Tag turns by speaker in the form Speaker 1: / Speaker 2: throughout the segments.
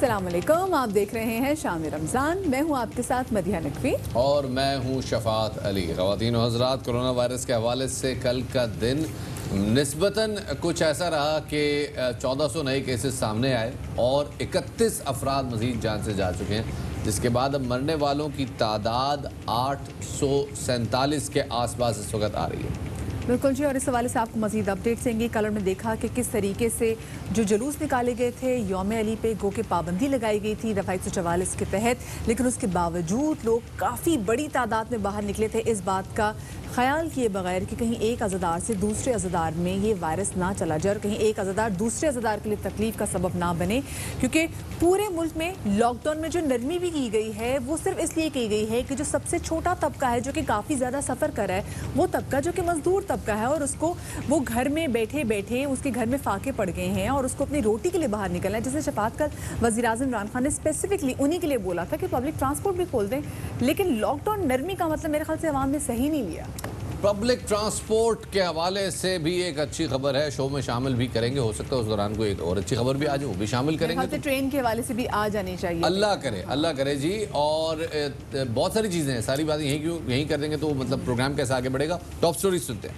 Speaker 1: अस्सलाम वालेकुम, आप देख रहे हैं शाम रमज़ान। मैं हूं आपके साथ मदिया नकवी
Speaker 2: और मैं हूं शफात अली। ख़वातीन और हज़रात, कोरोना वायरस के हवाले से कल का दिन निस्बतन कुछ ऐसा रहा कि 1400 नए केसेस सामने आए और 31 अफराद मज़ीद जान से जा चुके हैं, जिसके बाद अब मरने वालों की तादाद 847 के आसपास इस वक्त आ रही है।
Speaker 1: बिल्कुल जी, और इस हवाले से आपको मजीद अपडेट्स देंगे। कल हमने देखा कि किस तरीके से जो जुलूस निकाले गए थे यौम अली पे गो के पाबंदी लगाई गई थी दफ़ा 144 के तहत, लेकिन उसके बावजूद लोग काफ़ी बड़ी तादाद में बाहर निकले थे, इस बात का ख्याल किए बगैर कि कहीं एक अज़ादार से दूसरे अज़ादार में ये वायरस ना चला जाए और कहीं एक अज़ादार दूसरे अज़ादार के लिए तकलीफ का सबब ना बने। क्योंकि पूरे मुल्क में लॉकडाउन में जो नरमी भी की गई है वो सिर्फ इसलिए की गई है कि जो सबसे छोटा तबका है, जो कि काफ़ी ज़्यादा सफ़र कर रहा है, वो तबका जो कि मजदूर तबका है और उसको वो घर में बैठे बैठे उसके घर में फाके पड़ गए हैं और उसको अपनी रोटी के लिए बाहर निकलना है। जैसे शफात कल वज़ीर आज़म इमरान खान ने स्पेसिफिकली उन्हीं के लिए बोला था कि पब्लिक ट्रांसपोर्ट भी खोल दें, लेकिन लॉकडाउन नरमी का मतलब मेरे ख्याल से अवाम ने सही नहीं लिया।
Speaker 2: पब्लिक ट्रांसपोर्ट के हवाले से भी एक अच्छी खबर है, शो में शामिल भी करेंगे। हो सकता है उस दौरान कोई एक और अच्छी खबर भी आ जाए, वो भी शामिल करेंगे। तो
Speaker 1: ट्रेन के हवाले से भी आ जानी चाहिए।
Speaker 2: अल्लाह करे जी। और बहुत सारी चीज़ें हैं, सारी बातें यहीं कर देंगे तो मतलब प्रोग्राम कैसे आगे बढ़ेगा। टॉप स्टोरी सुनते हैं।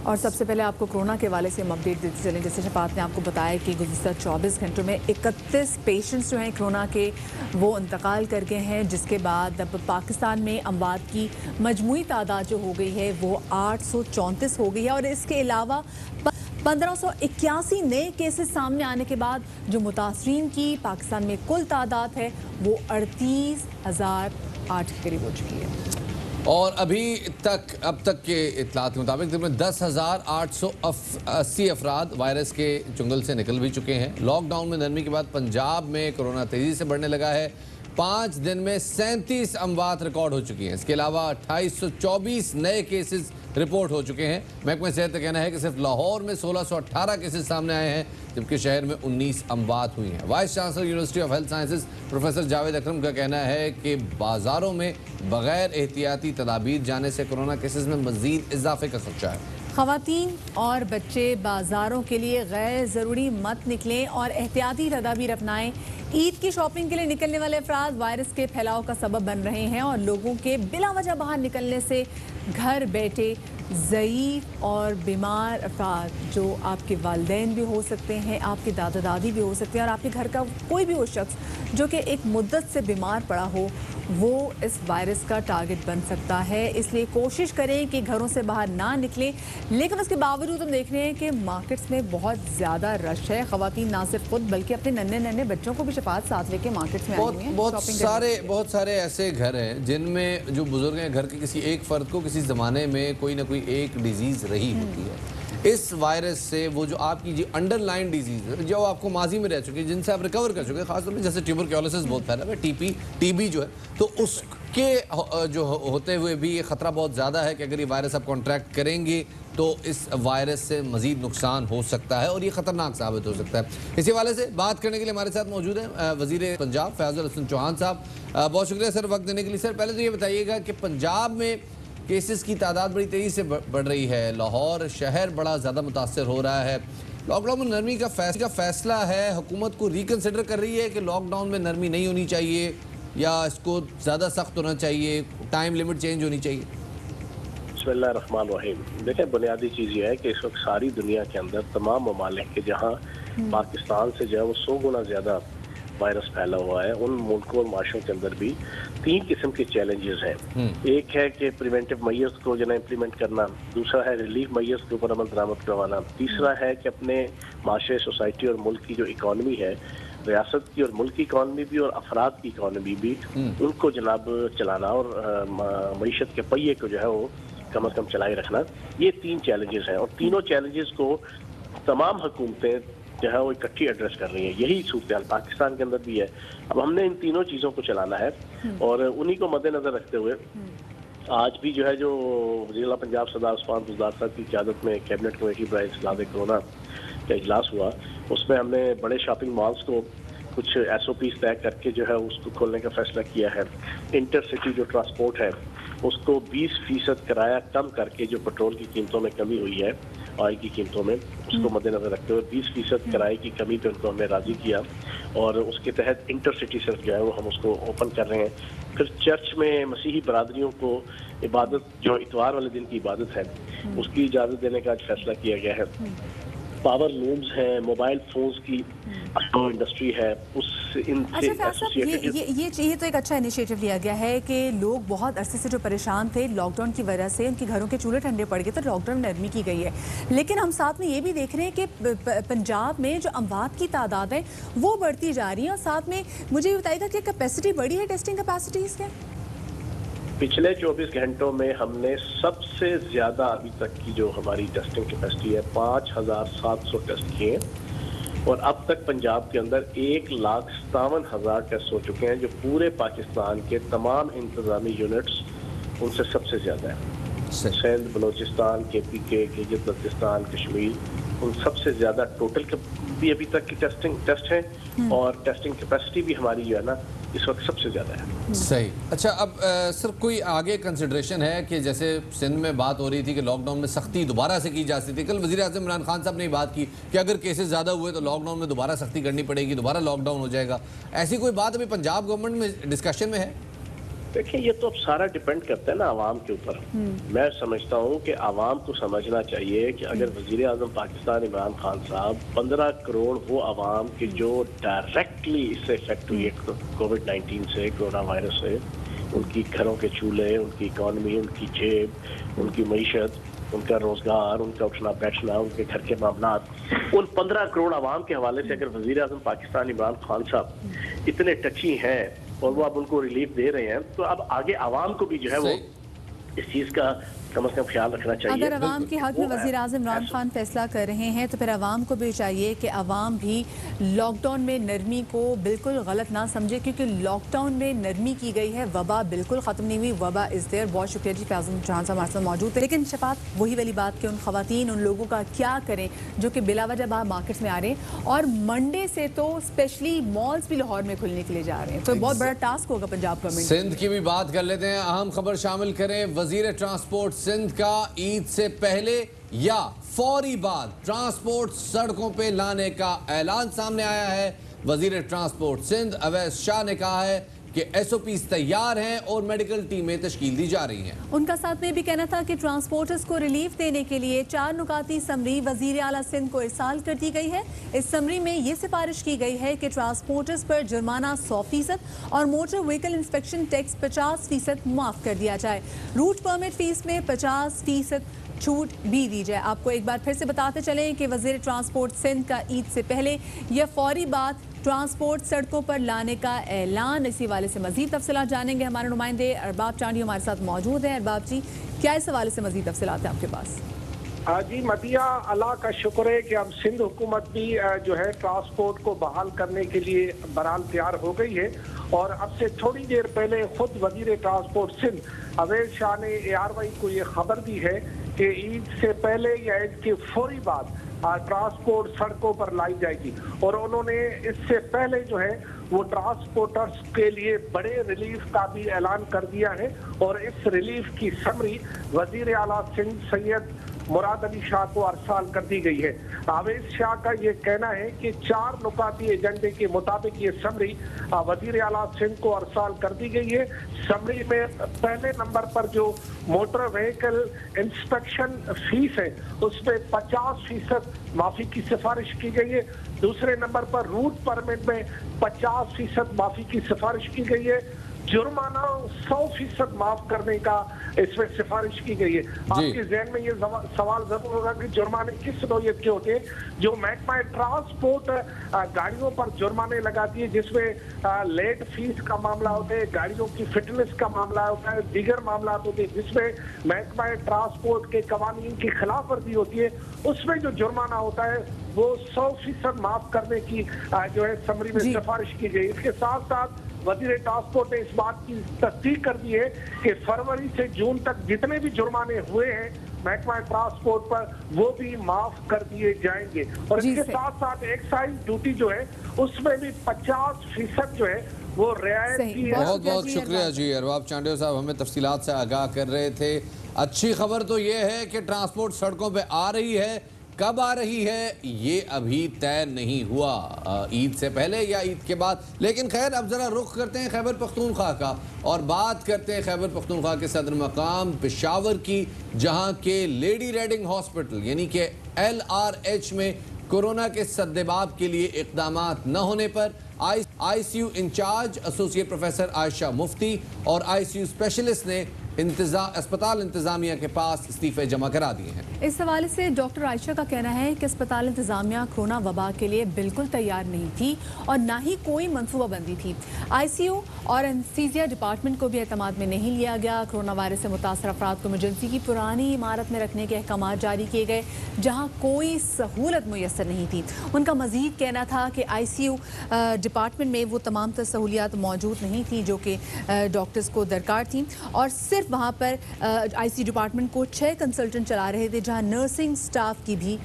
Speaker 1: और सबसे पहले आपको कोरोना के हवाले से हम अपडेट देते चलें। जैसे शफात ने आपको बताया कि गुज़िश्ता 24 घंटों में 31 पेशेंट्स जो हैं कोरोना के वो इंतकाल कर गए हैं, जिसके बाद अब पाकिस्तान में अमवात की मजमूई तादाद जो हो गई है वो 834 हो गई है। और इसके अलावा 1581 नए केसेस सामने आने के बाद जो मुतासरीन की पाकिस्तान में कुल तादाद है वो 38,008 के करीब हो चुकी है।
Speaker 2: और अब तक के इत्तलात के मुताबिक तकरीबन 10,880 अफराद वायरस के चुंगल से निकल भी चुके हैं। लॉकडाउन में नरमी के बाद पंजाब में कोरोना तेज़ी से बढ़ने लगा है। 5 दिन में 37 अमवात रिकॉर्ड हो चुकी हैं। इसके अलावा 2824 नए केसेस रिपोर्ट हो चुके हैं। महकमा सेहत का कहना है कि सिर्फ लाहौर में 1618 केसेस सामने आए हैं, जबकि शहर में 19 अमवात हुई हैं। Vice chancellor university of health sciences professor Javed Akram का कहना है कि बाज़ारों में बगैर एहतियाती तदाबीर जाने से कोरोना केसेस में मज़ीद इजाफे का खदशा है।
Speaker 1: ख़वातीन और बच्चे बाज़ारों के लिए गैर ज़रूरी मत निकलें और एहतियाती तदाबीर अपनाएं। ईद की शॉपिंग के लिए निकलने वाले अफराद वायरस के फैलाव का सबब बन रहे हैं और लोगों के बिला वजह बाहर निकलने से घर बैठे ज़ईफ़ और बीमार अफराद, जो आपके वालिदैन भी हो सकते हैं, आपके दादा दादी भी हो सकते हैं और आपके घर का कोई भी वो शख्स जो कि एक मुद्दत से बीमार पड़ा हो, वो इस वायरस का टारगेट बन सकता है। इसलिए कोशिश करें कि घरों से बाहर ना निकलें। लेकिन उसके बावजूद हम देख रहे हैं कि मार्केट्स में बहुत ज़्यादा रश है। ख़वातीन ना सिर्फ खुद बल्कि अपने नन्हे नन्हे बच्चों को भी शफात साथ लेके मार्केट्स में आई हुई हैं।
Speaker 2: बहुत सारे ऐसे घर हैं जिनमें जो बुजुर्ग हैं, घर के किसी एक फ़र्द को किसी ज़माने में कोई ना कोई एक डिजीज़ रही होती है। इस वायरस से वो जो आपकी जो अंडरलाइन डिजीज़ जो आपको माजी में रह चुकी है, जिनसे आप रिकवर कर चुके हैं, खासतौर पर जैसे ट्यूबरक्लोसिस बहुत फैला है, टीबी जो है, तो उसके जो होते हुए भी ये ख़तरा बहुत ज़्यादा है कि अगर ये वायरस आप कॉन्ट्रैक्ट करेंगे तो इस वायरस से मज़ीद नुकसान हो सकता है और ये ख़तरनाक साबित हो सकता है। इसी हवाले से बात करने के लिए हमारे साथ मौजूद हैं वज़ीर पंजाब फैज़ल हसन चौहान साहब। बहुत शुक्रिया सर वक्त देने के लिए। सर पहले तो ये बताइएगा कि पंजाब में केसेस की तादाद बड़ी तेज़ी से बढ़ रही है, लाहौर शहर बड़ा ज़्यादा मुतासर हो रहा है। लॉकडाउन में नरमी का फैसला है, हुकूमत को रिकन्सिडर कर रही है कि लॉकडाउन में नरमी नहीं होनी चाहिए या इसको ज़्यादा सख्त होना चाहिए, टाइम लिमिट चेंज होनी चाहिए?
Speaker 3: बिस्मिल्लाहिर्रहमानिर्रहीम। देखिए, बुनियादी चीज़ ये है कि इस वक्त सारी दुनिया के अंदर तमाम ममालिक के जहाँ पाकिस्तान से जो है वो 100 गुना ज़्यादा वायरस फैला हुआ है, उन मुल्कों और माशों के अंदर भी 3 किस्म के चैलेंजेस हैं। एक है कि प्रिवेंटिव मेजर्स को जो है इम्प्लीमेंट करना, दूसरा है रिलीफ मेजर्स के ऊपर अमल दरामद करवाना, तीसरा है कि अपने माशरे, सोसाइटी और मुल्क की जो इकॉनमी है, रियासत की और मुल्क की इकॉनमी भी और अफराद की इकॉनमी भी, उनको जनाब चलाना और मईशत के पहिए को जो है वो कम अज़ कम चलाए रखना। ये 3 चैलेंजेस हैं और तीनों चैलेंजेस को तमाम हुकूमतें जो है वो इकट्ठी एड्रेस कर रही है। यही सूरत पाकिस्तान के अंदर भी है। अब हमने इन तीनों चीज़ों को चलाना है और उन्हीं को मद्देनजर रखते हुए आज भी जो है जो वज़ीर पंजाब सरदार उस्मान बुज़दार साहब की क़यादत में कैबिनेट कमेटी बराए इस्लाह कोरोना का इजलास हुआ। उसमें हमने बड़े शॉपिंग मॉल्स को कुछ SOPs तय करके जो है उसको खोलने का फैसला किया है। इंटरसिटी जो ट्रांसपोर्ट है उसको 20% किराया कम करके जो पेट्रोल की कीमतों में कमी हुई है ऑयल की कीमतों में, उसको मद्देनजर रखते हुए 20% किराए की कमी पे उनको हमने राजी किया और उसके तहत इंटरसिटी सर्फ जो है वो हम उसको ओपन कर रहे हैं। फिर चर्च में मसीही बरादरियों को इबादत, जो इतवार वाले दिन की इबादत है, उसकी इजाज़त देने का आज फैसला किया गया है। पावर लूम्स हैं, मोबाइल फोन्स की जो इंडस्ट्री है उस इनसे
Speaker 1: अच्छा फैज साहब, ये तो एक अच्छा इनिशिएटिव लिया गया है कि लोग बहुत अरसे से जो परेशान थे लॉकडाउन की वजह से, उनके घरों के चूल्हे ठंडे पड़ गए तो लॉकडाउन में नरमी की गई है। लेकिन हम साथ में ये भी देख रहे हैं कि पंजाब में जो अमवात की तादाद है वो बढ़ती जा रही है, और साथ में मुझे ये बताइएगा कि कैपेसिटी बढ़ी है, टेस्टिंग कैपेसिटीज क्या?
Speaker 3: पिछले 24 घंटों में हमने सबसे ज्यादा अभी तक की जो हमारी टेस्टिंग कैपेसिटी है 5,700 टेस्ट किए, और अब तक पंजाब के अंदर 1,57,000 टेस्ट हो चुके हैं, जो पूरे पाकिस्तान के तमाम इंतजामी यूनिट्स उनसे सबसे ज्यादा है। सिंध, बलोचिस्तान, KPK, गिलगित बल्तिस्तान, कश्मीर, उन सबसे ज्यादा टोटल भी अभी तक की टेस्ट है, और टेस्टिंग कैपेसिटी भी हमारी जो है ना इस वक्त सबसे ज्यादा है।
Speaker 2: सही। अच्छा, अब सर कोई आगे कंसिडरेशन है कि जैसे सिंध में बात हो रही थी कि लॉकडाउन में सख्ती दोबारा से की जा सकती थी, कल वज़ीर आज़म इमरान खान साहब ने बात की कि अगर केसेस ज़्यादा हुए तो लॉकडाउन में दोबारा सख्ती करनी पड़ेगी, दोबारा लॉकडाउन हो जाएगा, ऐसी कोई बात अभी पंजाब गवर्नमेंट में डिस्कशन में है?
Speaker 3: देखिए, ये तो अब सारा डिपेंड करता है ना आवाम के ऊपर। मैं समझता हूँ कि आवाम को समझना चाहिए कि अगर वजीर आजम पाकिस्तान इमरान खान साहब 15 करोड़ वो आवाम के जो डायरेक्टली इससे इफेक्ट हुई है कोविड-19 से, कोरोना वायरस से, उनकी घरों के चूल्हे, उनकी इकॉनमी, उनकी जेब, उनकी मईशत, उनका रोजगार, उनका उठना बैठना, उनके घर के मामला, उन 15 करोड़ आवाम के हवाले से अगर वजीर आजम पाकिस्तान इमरान खान साहब इतने टची हैं और वो अब उनको रिलीफ दे रहे हैं, तो अब आगे आवाम को भी जो है वो इस चीज का कम से कम ख्याल रखना चाहिए।
Speaker 1: अगर आवाम के हक में वज़ीर आज़म इमरान खान फैसला कर रहे हैं तो फिर आवाम को भी चाहिए कि आवाम भी लॉकडाउन में नरमी को बिल्कुल गलत ना समझे, क्योंकि लॉकडाउन में नरमी की गई है, वबा बिल्कुल ख़त्म नहीं हुई, वबा इज़ देयर। बहुत शुक्रिया जी फैज़ जहां साहब हमारे साथ मौजूद है। लेकिन शफात, वही वाली बात कि उन ख़वातीन, उन लोगों का क्या करें जो कि बिलावजह बाहर मार्केट्स में आ रहे हैं, और मंडे से तो स्पेशली मॉल्स भी लाहौर में खुलने के लिए जा रहे हैं, तो बहुत बड़ा टास्क होगा पंजाब गवर्नमेंट।
Speaker 2: सिंध की भी बात कर लेते हैं, अहम खबर शामिल करें। वजीर ट्रांसपोर्ट सिंध का ईद से पहले या फौरी बाद ट्रांसपोर्ट सड़कों पे लाने का ऐलान सामने आया है। वजीर ट्रांसपोर्ट सिंध अवैस शाह ने कहा है कि SOPs तैयार हैं और मेडिकल टीमें तश्कील दी जा रही हैं।
Speaker 1: उनका साथ में भी कहना था कि ट्रांसपोर्टर्स को रिलीफ देने के लिए 4 नुकाती समरी वजीर आला सिंध को इरसाल कर दी गई है। इस समरी में ये सिफारिश की गई है कि ट्रांसपोर्टर्स पर जुर्माना 100% और मोटर व्हीकल इंस्पेक्शन टैक्स 50% माफ कर दिया जाए। रूट परमिट फीस में 50% छूट भी दी जाए। आपको एक बार फिर से बताते चलें कि वजीर ट्रांसपोर्ट सिंध का ईद से पहले यह फौरी बात ट्रांसपोर्ट सड़कों पर लाने का ऐलान। इसी वाले से मजीद तफसीलात जानेंगे। हमारे नुमाइंदे अरबाब चांडी हमारे साथ मौजूद हैं। अरबाब जी, क्या इस हवाले से मजीद तफसीलात हैं आपके पास?
Speaker 4: जी मदिया, अल्लाह का शुक्र है कि अब सिंध हुकूमत भी जो है ट्रांसपोर्ट को बहाल करने के लिए बहरहाल तैयार हो गई है, और अब से थोड़ी देर पहले खुद वजीर ट्रांसपोर्ट सिंध अवैस शाह ने ARY को ये खबर दी है कि ईद से पहले या ईद के फौरी बाद ट्रांसपोर्ट सड़कों पर लाई जाएगी, और उन्होंने इससे पहले जो है वो ट्रांसपोर्टर्स के लिए बड़े रिलीफ का भी ऐलान कर दिया है, और इस रिलीफ की समरी वजीर आला सिंध सैयद मुराद अली शाह को अरसाल कर दी गई है। अवैस शाह का ये कहना है कि 4 नुकाती एजेंडे के मुताबिक ये समरी वजीर आला सिंध को अरसाल कर दी गई है। समरी में पहले नंबर पर जो मोटर व्हीकल इंस्पेक्शन फीस है उसमें 50% माफी की सिफारिश की गई है। दूसरे नंबर पर रूट परमिट में 50% माफी की सिफारिश की गई है। जुर्माना 100% माफ करने का इसमें सिफारिश की गई है। आपके जहन में ये सवाल जरूर होगा कि जुर्माने किस नौयत के होते हैं। जो महकमा ट्रांसपोर्ट गाड़ियों पर जुर्माने लगाती है, जिसमें लेट फीस का मामला होता है, गाड़ियों की फिटनेस का मामला होता है, दीगर मामला होते हैं जिसमें महकमा ट्रांसपोर्ट के कवानीन की खिलाफ वर्जी होती है, उसमें जो जुर्माना होता है वो 100% माफ करने की जो है समरी में सिफारिश की गई। इसके साथ साथ वजीर ट्रांसपोर्ट ने इस बात की तस्दीक कर दी है कि फरवरी से जून तक जितने भी जुर्माने हुए हैं महकमा ट्रांसपोर्ट पर वो भी माफ कर दिए जाएंगे, और इसके साथ साथ एक्साइज ड्यूटी जो है उसमें भी 50% जो है वो रियायत की है।
Speaker 2: बहुत बहुत शुक्रिया जी। अरबाब चांडियो साहब हमें तफसीलात से आगाह कर रहे थे। अच्छी खबर तो ये है कि ट्रांसपोर्ट सड़कों पे आ रही है, कब आ रही है ये अभी तय नहीं हुआ, ईद से पहले या ईद के बाद। लेकिन खैर अब ज़रा रुख करते हैं खैबर पख्तूनख्वा का और बात करते हैं खैबर पख्तूनख्वा के सदर मकाम पेशावर की, जहां के लेडी रेडिंग हॉस्पिटल यानी कि LRH में कोरोना के सद्देबाब के लिए इक़दाम न होने पर ICU incharge associate professor Ayesha Mufti और ICU स्पेशलिस्ट ने अस्पताल इंतजामिया के पास इस्तीफे जमा करा दिए हैं।
Speaker 1: इस हवाले से डॉक्टर आयशा का कहना है कि अस्पताल इंतजामिया कोरोना वबा के लिए बिल्कुल तैयार नहीं थी और ना ही कोई मनसूबाबंदी थी। ICU और एनेस्थीसिया डिपार्टमेंट को भी एतमाद में नहीं लिया गया। कोरोना वायरस से मुतासर अफराद को इमरजेंसी की पुरानी इमारत में रखने के अहकाम जारी किए गए, जहाँ कोई सहूलत मुयसर नहीं थी। उनका मजीद कहना था कि ICU डिपार्टमेंट में वो तमाम तर सहूलियात मौजूद नहीं थी जो कि डॉक्टर्स को दरकार थी और सिर्फ वहाँ पर ICU डिपार्टमेंट को 6 कंसल्टेंट चला रहे थे, जहाँ नर्सिंग स्टाफ की भी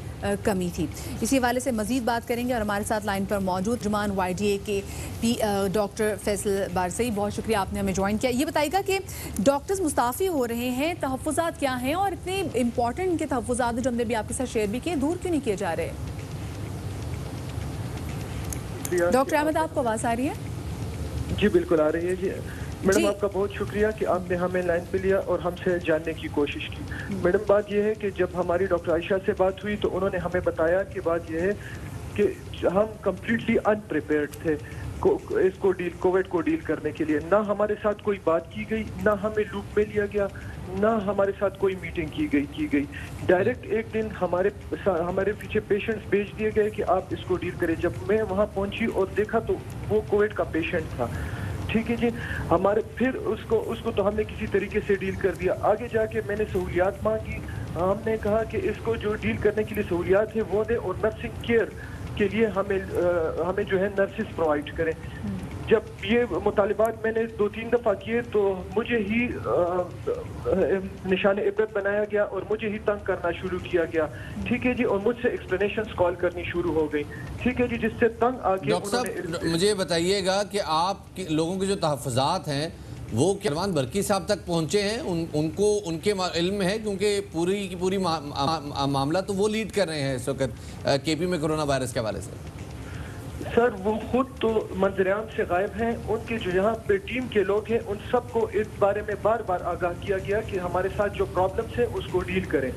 Speaker 1: कमी थी। इसी हवाले से मजीद बात करेंगे और हमारे साथ लाइन पर मौजूद जुमान YDA के डॉक्टर फैसल बारसई, बहुत शुक्रिया आपने हमें ज्वाइन किया। ये बताइएगा कि डॉक्टर्स मुस्ताफ़ी हो रहे हैं, तहफ़्फ़ुज़ात क्या हैं और इतने इंपॉर्टेंट इनके तहफ़्फ़ुज़ात जो हमने भी आपके साथ शेयर भी किए, दूर क्यों नहीं किए जा रहे? डॉक्टर अहमद, आपको आवाज़ आ रही है?
Speaker 5: जी बिल्कुल आ रही है जी। मैडम आपका बहुत शुक्रिया कि आपने हमें लाइन पे लिया और हमसे जानने की कोशिश की। मैडम बात यह है कि जब हमारी डॉक्टर आयशा से बात हुई तो उन्होंने हमें बताया कि बात यह है कि हम कम्प्लीटली अनप्रिपेयर्ड थे कोविड को डील करने के लिए। ना हमारे साथ कोई बात की गई, ना हमें लूप में लिया गया, ना हमारे साथ कोई मीटिंग की गई। डायरेक्ट एक दिन हमारे पीछे पेशेंट्स भेज दिए गए कि आप इसको डील करें। जब मैं वहाँ पहुंची और देखा तो वो कोविड का पेशेंट था। ठीक है जी, हमारे फिर उसको तो हमने किसी तरीके से डील कर दिया। आगे जाके मैंने सहूलियात मांगी, हमने कहा कि इसको जो डील करने के लिए सहूलियात है वो दें और नर्सिंग केयर के लिए हमें जो है नर्सेस प्रोवाइड करें। जब ये मुतालिबात मैंने 2-3 दफ़ा किए तो मुझे ही निशान इबरत बनाया गया और मुझे ही तंग करना शुरू किया गया। ठीक है जी, और मुझसे एक्सप्लेनेशंस कॉल करनी शुरू हो गई। ठीक है जी, जिससे तंग आके
Speaker 2: डॉक्टर साहब मुझे बताइएगा कि आप लोगों के जो तहफ़्फ़ुज़ात हैं वो करवान बरकी साहब तक पहुंचे हैं, उनको उनके इल्म है, क्योंकि पूरी की पूरी मामला तो वो लीड कर रहे हैं इस वक्त KP में कोरोना वायरस के हवाले से।
Speaker 5: सर वो खुद तो मंजराम से गायब हैं। उनके जो यहाँ पे टीम के लोग हैं उन सबको इस बारे में बार बार आगाह किया गया कि हमारे साथ जो प्रॉब्लम्स है उसको डील करें,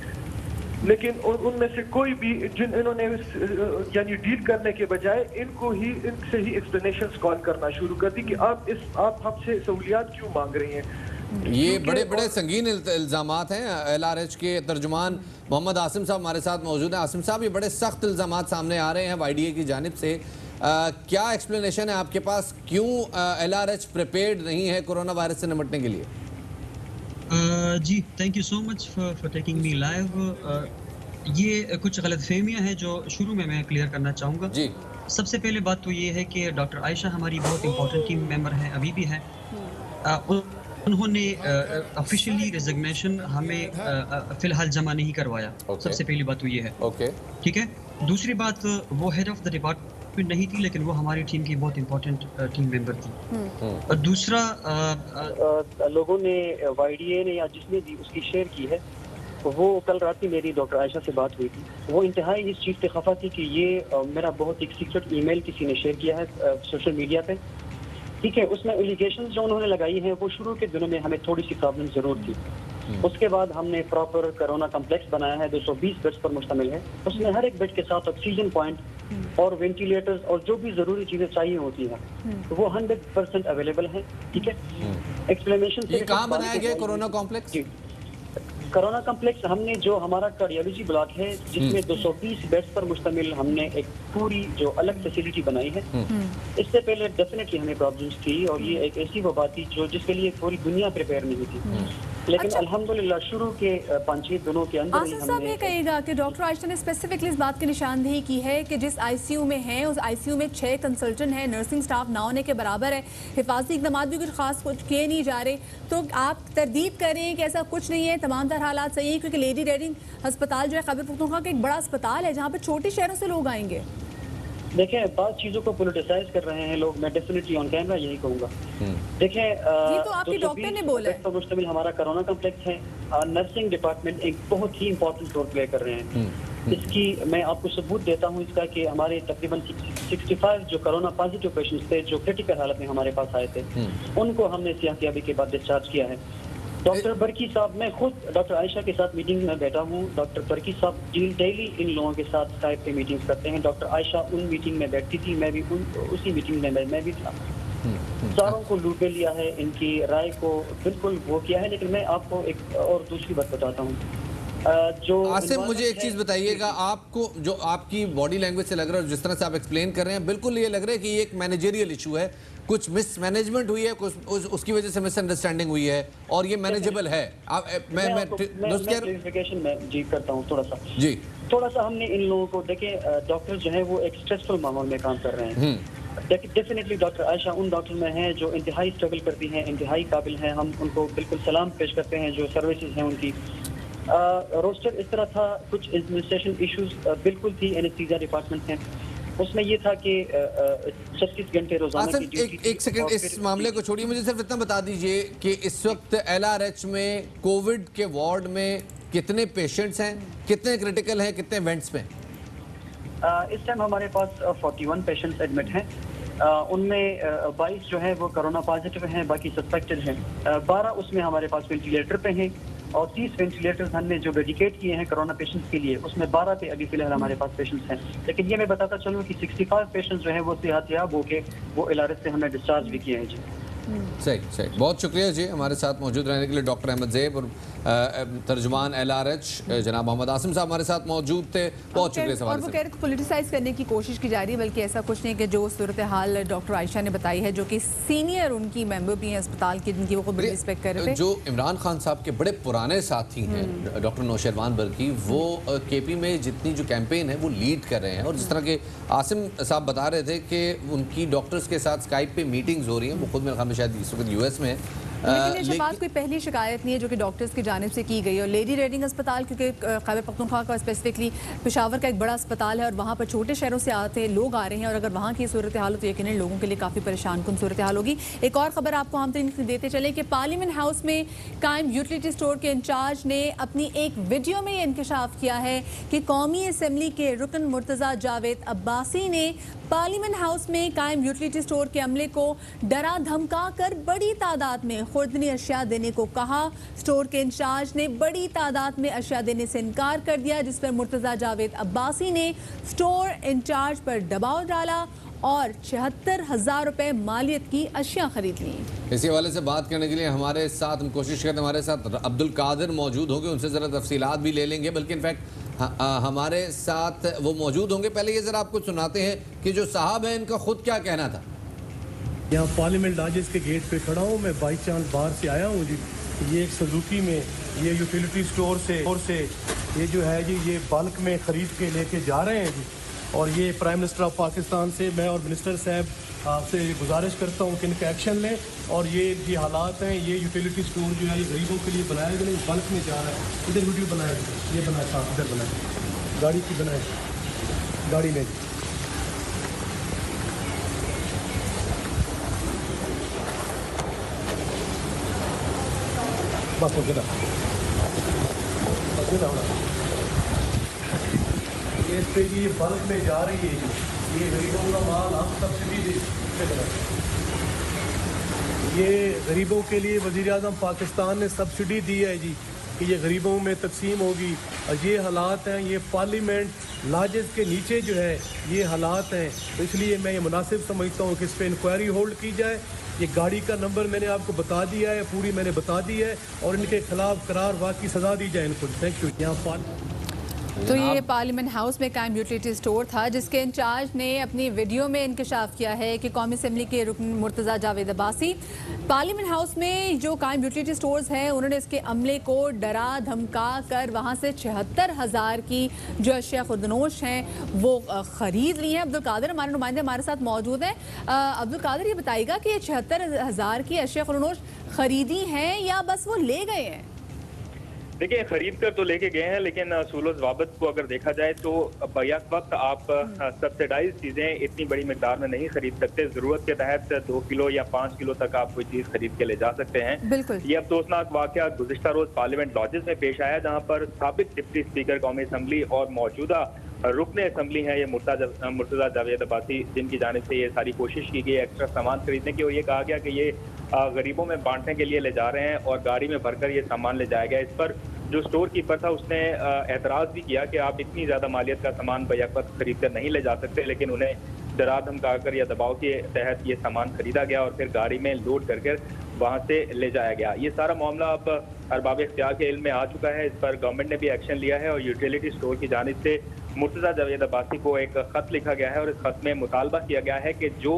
Speaker 5: लेकिन उनमें से कोई भी इन्होंने यानी डील करने के बजाय इनसे ही एक्सप्लेनेशंस कॉल करना शुरू कर दी कि आप हमसे सहूलियात क्यों मांग रही हैं।
Speaker 2: ये बड़े बड़े संगीन इल्ज़ामात हैं। LRH के तर्जुमान मोहम्मद आसिम साहब हमारे साथ मौजूद हैं। आसिम साहब, ये बड़े सख्त इल्ज़ामात सामने आ रहे हैं YDA की जानिब से, क्या एक्सप्लेनेशन है आपके पास, क्यों LRH प्रिपेयर्ड नहीं है कोरोना वायरस से निपटने के लिए?
Speaker 6: जी thank you so much for taking me live. ये कुछ गलतफहमियां हैं जो शुरू में मैं क्लियर करना चाहूँगा।
Speaker 2: जी,
Speaker 6: सबसे पहले बात तो ये है कि डॉक्टर आयशा हमारी बहुत इंपॉर्टेंट टीम मेंबर हैं, अभी भी हैं। उन्होंने ऑफिशियली रेजिग्नेशन हमें फ़िलहाल जमा नहीं करवाया। सबसे पहली बात तो ये है। ठीक है, दूसरी बात वो हेड ऑफ द डिपार्टमेंट नहीं थी, लेकिन वो हमारी टीम की बहुत इंपॉर्टेंट टीम मेंबर थी। और दूसरा
Speaker 7: लोगों ने YDA ने या जिसने भी उसकी शेयर की है, वो कल रात की मेरी डॉक्टर आयशा से बात हुई थी। वो इंतहाई इस चीज़ पे खफा थी कि ये मेरा बहुत एक सीक्रेट ईमेल किसी ने शेयर किया है सोशल मीडिया पे। ठीक है, उसमें एलिगेशंस जो उन्होंने लगाई हैं वो शुरू के दिनों में हमें थोड़ी सी प्रॉब्लम जरूर थी। उसके बाद हमने प्रॉपर कोरोना कम्प्लेक्स बनाया है, 220 बेड्स पर मुश्तमिल है। उसमें हर एक बेड के साथ ऑक्सीजन पॉइंट और वेंटिलेटर्स और जो भी जरूरी चीजें चाहिए होती हैं वो 100% अवेलेबल है। ठीक है, एक्सप्लेनेशन
Speaker 2: ये कहाँ बनाया गया कोरोना कॉम्प्लेक्स?
Speaker 7: कोरोना कम्प्लेक्स हमने जो हमारा कार्डियोलॉजी ब्लॉक है जिसमें 220 बेड्स पर मुश्तमिल हमने एक पूरी जो अलग फैसिलिटी बनाई है। इससे पहले डेफिनेटली हमें प्रॉब्लम्स थी और ये एक ऐसी वबा थी जो जिसके लिए पूरी दुनिया प्रिपेयर नहीं थी, लेकिन अल्हम्दुलिल्लाह शुरू के 5-6 दिनों के अंदर
Speaker 1: आसिफ साहब ये कहेगा कि डॉक्टर आयशा ने स्पेसिफिकली इस बात की निशानदेही की है कि जिस ICU में है उस ICU में 6 कंसल्टेंट है, नर्सिंग स्टाफ ना होने के बराबर है, हिफाजती इक़दाम भी कुछ खास कुछ किए नहीं जा रहे। तो आप तरदीद करें कि ऐसा कुछ नहीं है, तमाम तरह हालात सही है, क्योंकि लेडी रेडिंग अस्पताल जो है खैबर पख्तूनख्वा का एक बड़ा अस्पताल है जहाँ पर छोटे शहरों से लोग आएंगे।
Speaker 7: देखें, बात चीजों को पोलिटिसाइज कर रहे हैं लोग, मैं डेफिनेटली ऑन कैमरा यही कहूंगा। देखें,
Speaker 1: ये तो आपके डॉक्टर ने बोला है।
Speaker 7: तो मुश्तमिल हमारा कोरोना कम्प्लेक्स है। नर्सिंग डिपार्टमेंट एक बहुत ही इंपॉर्टेंट रोल प्ले कर रहे हैं। इसकी मैं आपको सबूत देता हूं इसका कि हमारे तकरीबन 65 जो कोरोना पॉजिटिव पेशेंट्स थे जो क्रिटिकल हालत में हमारे पास आए थे, उनको हमने सेहतियाबी के बाद डिस्चार्ज किया है। डॉक्टर बरकी साहब, मैं खुद डॉक्टर आयशा के साथ मीटिंग में बैठा हूँ। डॉक्टर बरकी साहब डेली इन लोगों के साथ स्काइप पे मीटिंग्स करते हैं। डॉक्टर आयशा उन मीटिंग में बैठती थी, मैं भी उसी मीटिंग में मैं भी था। सारों को लूट में लिया है, इनकी राय को बिल्कुल वो किया है। लेकिन मैं आपको एक और दूसरी बात बताता हूँ। जो
Speaker 2: आसिम, मुझे एक चीज बताइएगा, आपको जो आपकी बॉडी लैंग्वेज से लग रहा है, जिस तरह से आप एक्सप्लेन कर रहे हैं, बिल्कुल ये लग रहा है कि ये एक मैनेजरियल इशू है, कुछ मिसमैनेजमेंट हुई है, कुछ उसकी वजह से मिसअंडरस्टैंडिंग हुई है और ये मैनेजेबल है। मैं
Speaker 7: क्लैरिफिकेशन में जी करता हूँ थोड़ा सा
Speaker 2: जी।
Speaker 7: थोड़ा सा हमने इन लोगों को देखे, डॉक्टर जो है वो एक स्ट्रेसफुल माहौल में काम कर रहे हैं। डेफिनेटली डॉक्टर आयशा उन डॉक्टर में हैं जो इंतहाई स्ट्रगल करती हैं, इंतहाई काबिल हैं। हम उनको बिल्कुल सलाम पेश करते हैं जो सर्विसेज हैं उनकी। रोस्टर इस तरह था, कुछ एडमिनिस्ट्रेशन इश्यूज बिल्कुल थी। एनेस्थीसिया डिपार्टमेंट है, उसमें ये था कि 36 घंटे रोजाना की ड्यूटी।
Speaker 2: एक सेकंड, इस मामले को छोड़िए, मुझे सिर्फ इतना बता दीजिए कि इस वक्त LRH में कोविड के वार्ड में कितने पेशेंट्स हैं, कितने क्रिटिकल हैं, कितने वेंट्स में?
Speaker 7: इस टाइम हमारे पास 41 पेशेंट्स एडमिट हैं। उनमें 22 जो है वो कोरोना पॉजिटिव हैं, बाकी सस्पेक्टेड हैं। 12 उसमें हमारे पास वेंटिलेटर पे हैं और 30 वेंटिलेटर्स हमने जो डेडिकेट किए हैं कोरोना पेशेंट्स के लिए, उसमें 12 पे अभी फिलहाल हमारे पास पेशेंट्स हैं। लेकिन ये मैं बताता चलूँ कि 65 पेशेंट्स जो हैं वो सेहतियाब होके वो LRH से हमने डिस्चार्ज भी किए हैं जी।
Speaker 2: सही, बहुत शुक्रिया जी हमारे साथ मौजूद रहने के लिए। डॉक्टर अहमद ज़ेब और तर्जुमान LRH जनाब मोहम्मद आसिम साहब हमारे साथ मौजूद थे। बहुत शुक्रिया सवाल
Speaker 1: से। वो कह रहे पॉलिटिसाइज करने की कोशिश की जा रही है, बल्कि ऐसा कुछ नहीं कि जो सूरत हाल डॉक्टर आयशा ने बताई है, जो कि सीनियर उनकी मेंबर भी हैं अस्पताल की, जिनकी वो बड़ी रिस्पेक्ट कर रहे थे।
Speaker 2: जो इमरान खान साहब के बड़े पुराने साथी हैं डॉक्टर नौशरवान बरकी, वो KP में जितनी जो कैंपेन है वो लीड कर रहे हैं। और जिस तरह के आसिम साहब बता रहे थे कि उनकी डॉक्टर्स के साथ स्काइप पे मीटिंग्स हो रही हैं, वो खुद मेरे ख्याल में शायद इस वक्त US में है।
Speaker 1: लेकिन ये बात कोई पहली शिकायत नहीं है जो कि डॉक्टर्स की जानिब से की गई। और लेडी रेडिंग अस्पताल, क्योंकि खैबर पख्तूनख्वा का स्पेसिफिकली पेशावर का एक बड़ा अस्पताल है और वहाँ पर छोटे शहरों से आते लोग आ रहे हैं, और अगर वहाँ की सूरत हाल हो तो यकीनन लोगों के लिए काफ़ी परेशान कुन सूरत हाल होगी। एक और खबर आपको हम देते चले कि पार्लियामेंट हाउस में कायम यूटिलिटी स्टोर के इंचार्ज ने अपनी एक वीडियो में इंकशाफ किया है कि कौमी असम्बली के रुकन मुर्तज़ा जावेद अब्बासी ने पार्लियामेंट हाउस में कायम यूटिलिटी स्टोर के अमले को डरा धमका कर बड़ी तादाद में खुर्दनी अशिया देने को कहा। स्टोर के इंचार्ज ने बड़ी तादाद में अशिया देने से इनकार कर दिया, जिस पर मुर्तज़ा जावेद अब्बासी ने स्टोर इंचार्ज पर दबाव डाला और 76,000 रुपए मालियत की अशिया खरीद ली।
Speaker 2: इसी हवाले से बात करने के लिए हमारे साथ हम कोशिश करते हैं, हमारे साथ अब्दुल कादिर मौजूद होंगे, उनसे ज़रा तफसीलात भी ले लेंगे। बल्कि इनफैक्ट हमारे साथ वो मौजूद होंगे। पहले ये ज़रा आपको सुनाते हैं कि जो साहब हैं इनका खुद क्या कहना था।
Speaker 8: यहाँ पार्लियामेंट लॉजेस के गेट पे खड़ा हूँ मैं, बाई चांस बाहर से आया हूँ जी। ये एक सुजुकी में ये यूटिलिटी स्टोर से ये जो है जी ये बल्क में ख़रीद के लेके जा रहे हैं जी। और ये प्राइम मिनिस्टर ऑफ पाकिस्तान से मैं और मिनिस्टर साहब आपसे गुजारिश करता हूँ कि इनका एक्शन लें। और ये हालात हैं, ये यूटिलिटी स्टोर जो है ये गरीबों के लिए बनाया गया, बल्क में जा रहा है। इधर वीडियो बनाया, ये बनाया था, इधर बनाया, गाड़ी की बनाए, गाड़ी में बस हो गया। इस पे ये बल्क में जा रही है, ये गरीबों का माल हम सब्सिडी दे, ये गरीबों के लिए वज़ीर आज़म पाकिस्तान ने सब्सिडी दी है जी कि ये गरीबों में तकसीम होगी। और ये हालात हैं, ये पार्लियामेंट लॉजेस के नीचे जो है ये हालात हैं। तो इसलिए मैं ये मुनासिब समझता हूँ कि इस पर इंक्वायरी होल्ड की जाए। ये गाड़ी का नंबर मैंने आपको बता दिया है, पूरी मैंने बता दी है, और इनके खिलाफ करार वाकई सज़ा दी जाए इनको। Thank you. यहाँ
Speaker 1: तो ये पार्लियामेंट हाउस में कायम यूटिलिटी स्टोर था, जिसके इंचार्ज ने अपनी वीडियो में इंकशाफ किया है कि कौमी असम्बली के रुकन मुर्तज़ा जावेद अब्बासी पार्लियामेंट हाउस में जो कायम यूटिलिटी स्टोर्स हैं उन्होंने इसके अमले को डरा धमका कर वहाँ से 76,000 की जो अशिया खुर्दनोश हैं वो ख़रीद ली हैं। अब्दुल कादिर हमारे नुमाइंदे हमारे साथ मौजूद हैं। अब्दुल कादिर ये बताइएगा कि ये 76,000 की अशिया खुर्दनोश ख़रीदी हैं या बस वो ले गए हैं?
Speaker 9: देखिए, खरीद कर तो लेके गए हैं, लेकिन असूल व ज़वाबित को अगर देखा जाए तो बैक वक्त आप सब्सिडाइज चीज़ें इतनी बड़ी मिकदार में नहीं खरीद सकते। ज़रूरत के तहत 2 किलो या 5 किलो तक आप कोई चीज़ खरीद के ले जा सकते हैं।
Speaker 1: बिल्कुल।
Speaker 9: ये अफसोसनाक वाक़या गुज़िश्ता रोज़ पार्लियामेंट लॉजेस में पेश आया, जहाँ पर साबिक डिप्टी स्पीकर कौमी असम्बली और मौजूदा रुकन असम्बली हैं ये मुर्तज़ा जावेद अब्बासी, जिनकी जानिब से ये सारी कोशिश की गई एक्स्ट्रा सामान खरीदने की, और ये कहा गया कि ये गरीबों में बांटने के लिए ले जा रहे हैं और गाड़ी में भरकर ये सामान ले जाया गया। इस पर जो स्टोर कीपर था उसने एतराज़ भी किया कि आप इतनी ज़्यादा मालियत का सामान बैक वक्त खरीद कर नहीं ले जा सकते, लेकिन उन्हें डरा धमकाकर या दबाव के तहत ये सामान खरीदा गया और फिर गाड़ी में लोड करके वहाँ से ले जाया गया। ये सारा मामला अब अरबाब इख्तियार के इल्म में आ चुका है। इस पर गवर्नमेंट ने भी एक्शन लिया है और यूटिलिटी स्टोर की जानिब से मुर्तज़ा जावेद अब्बासी को एक ख़त लिखा गया है और इस ख़त में मुतालबा किया गया है कि जो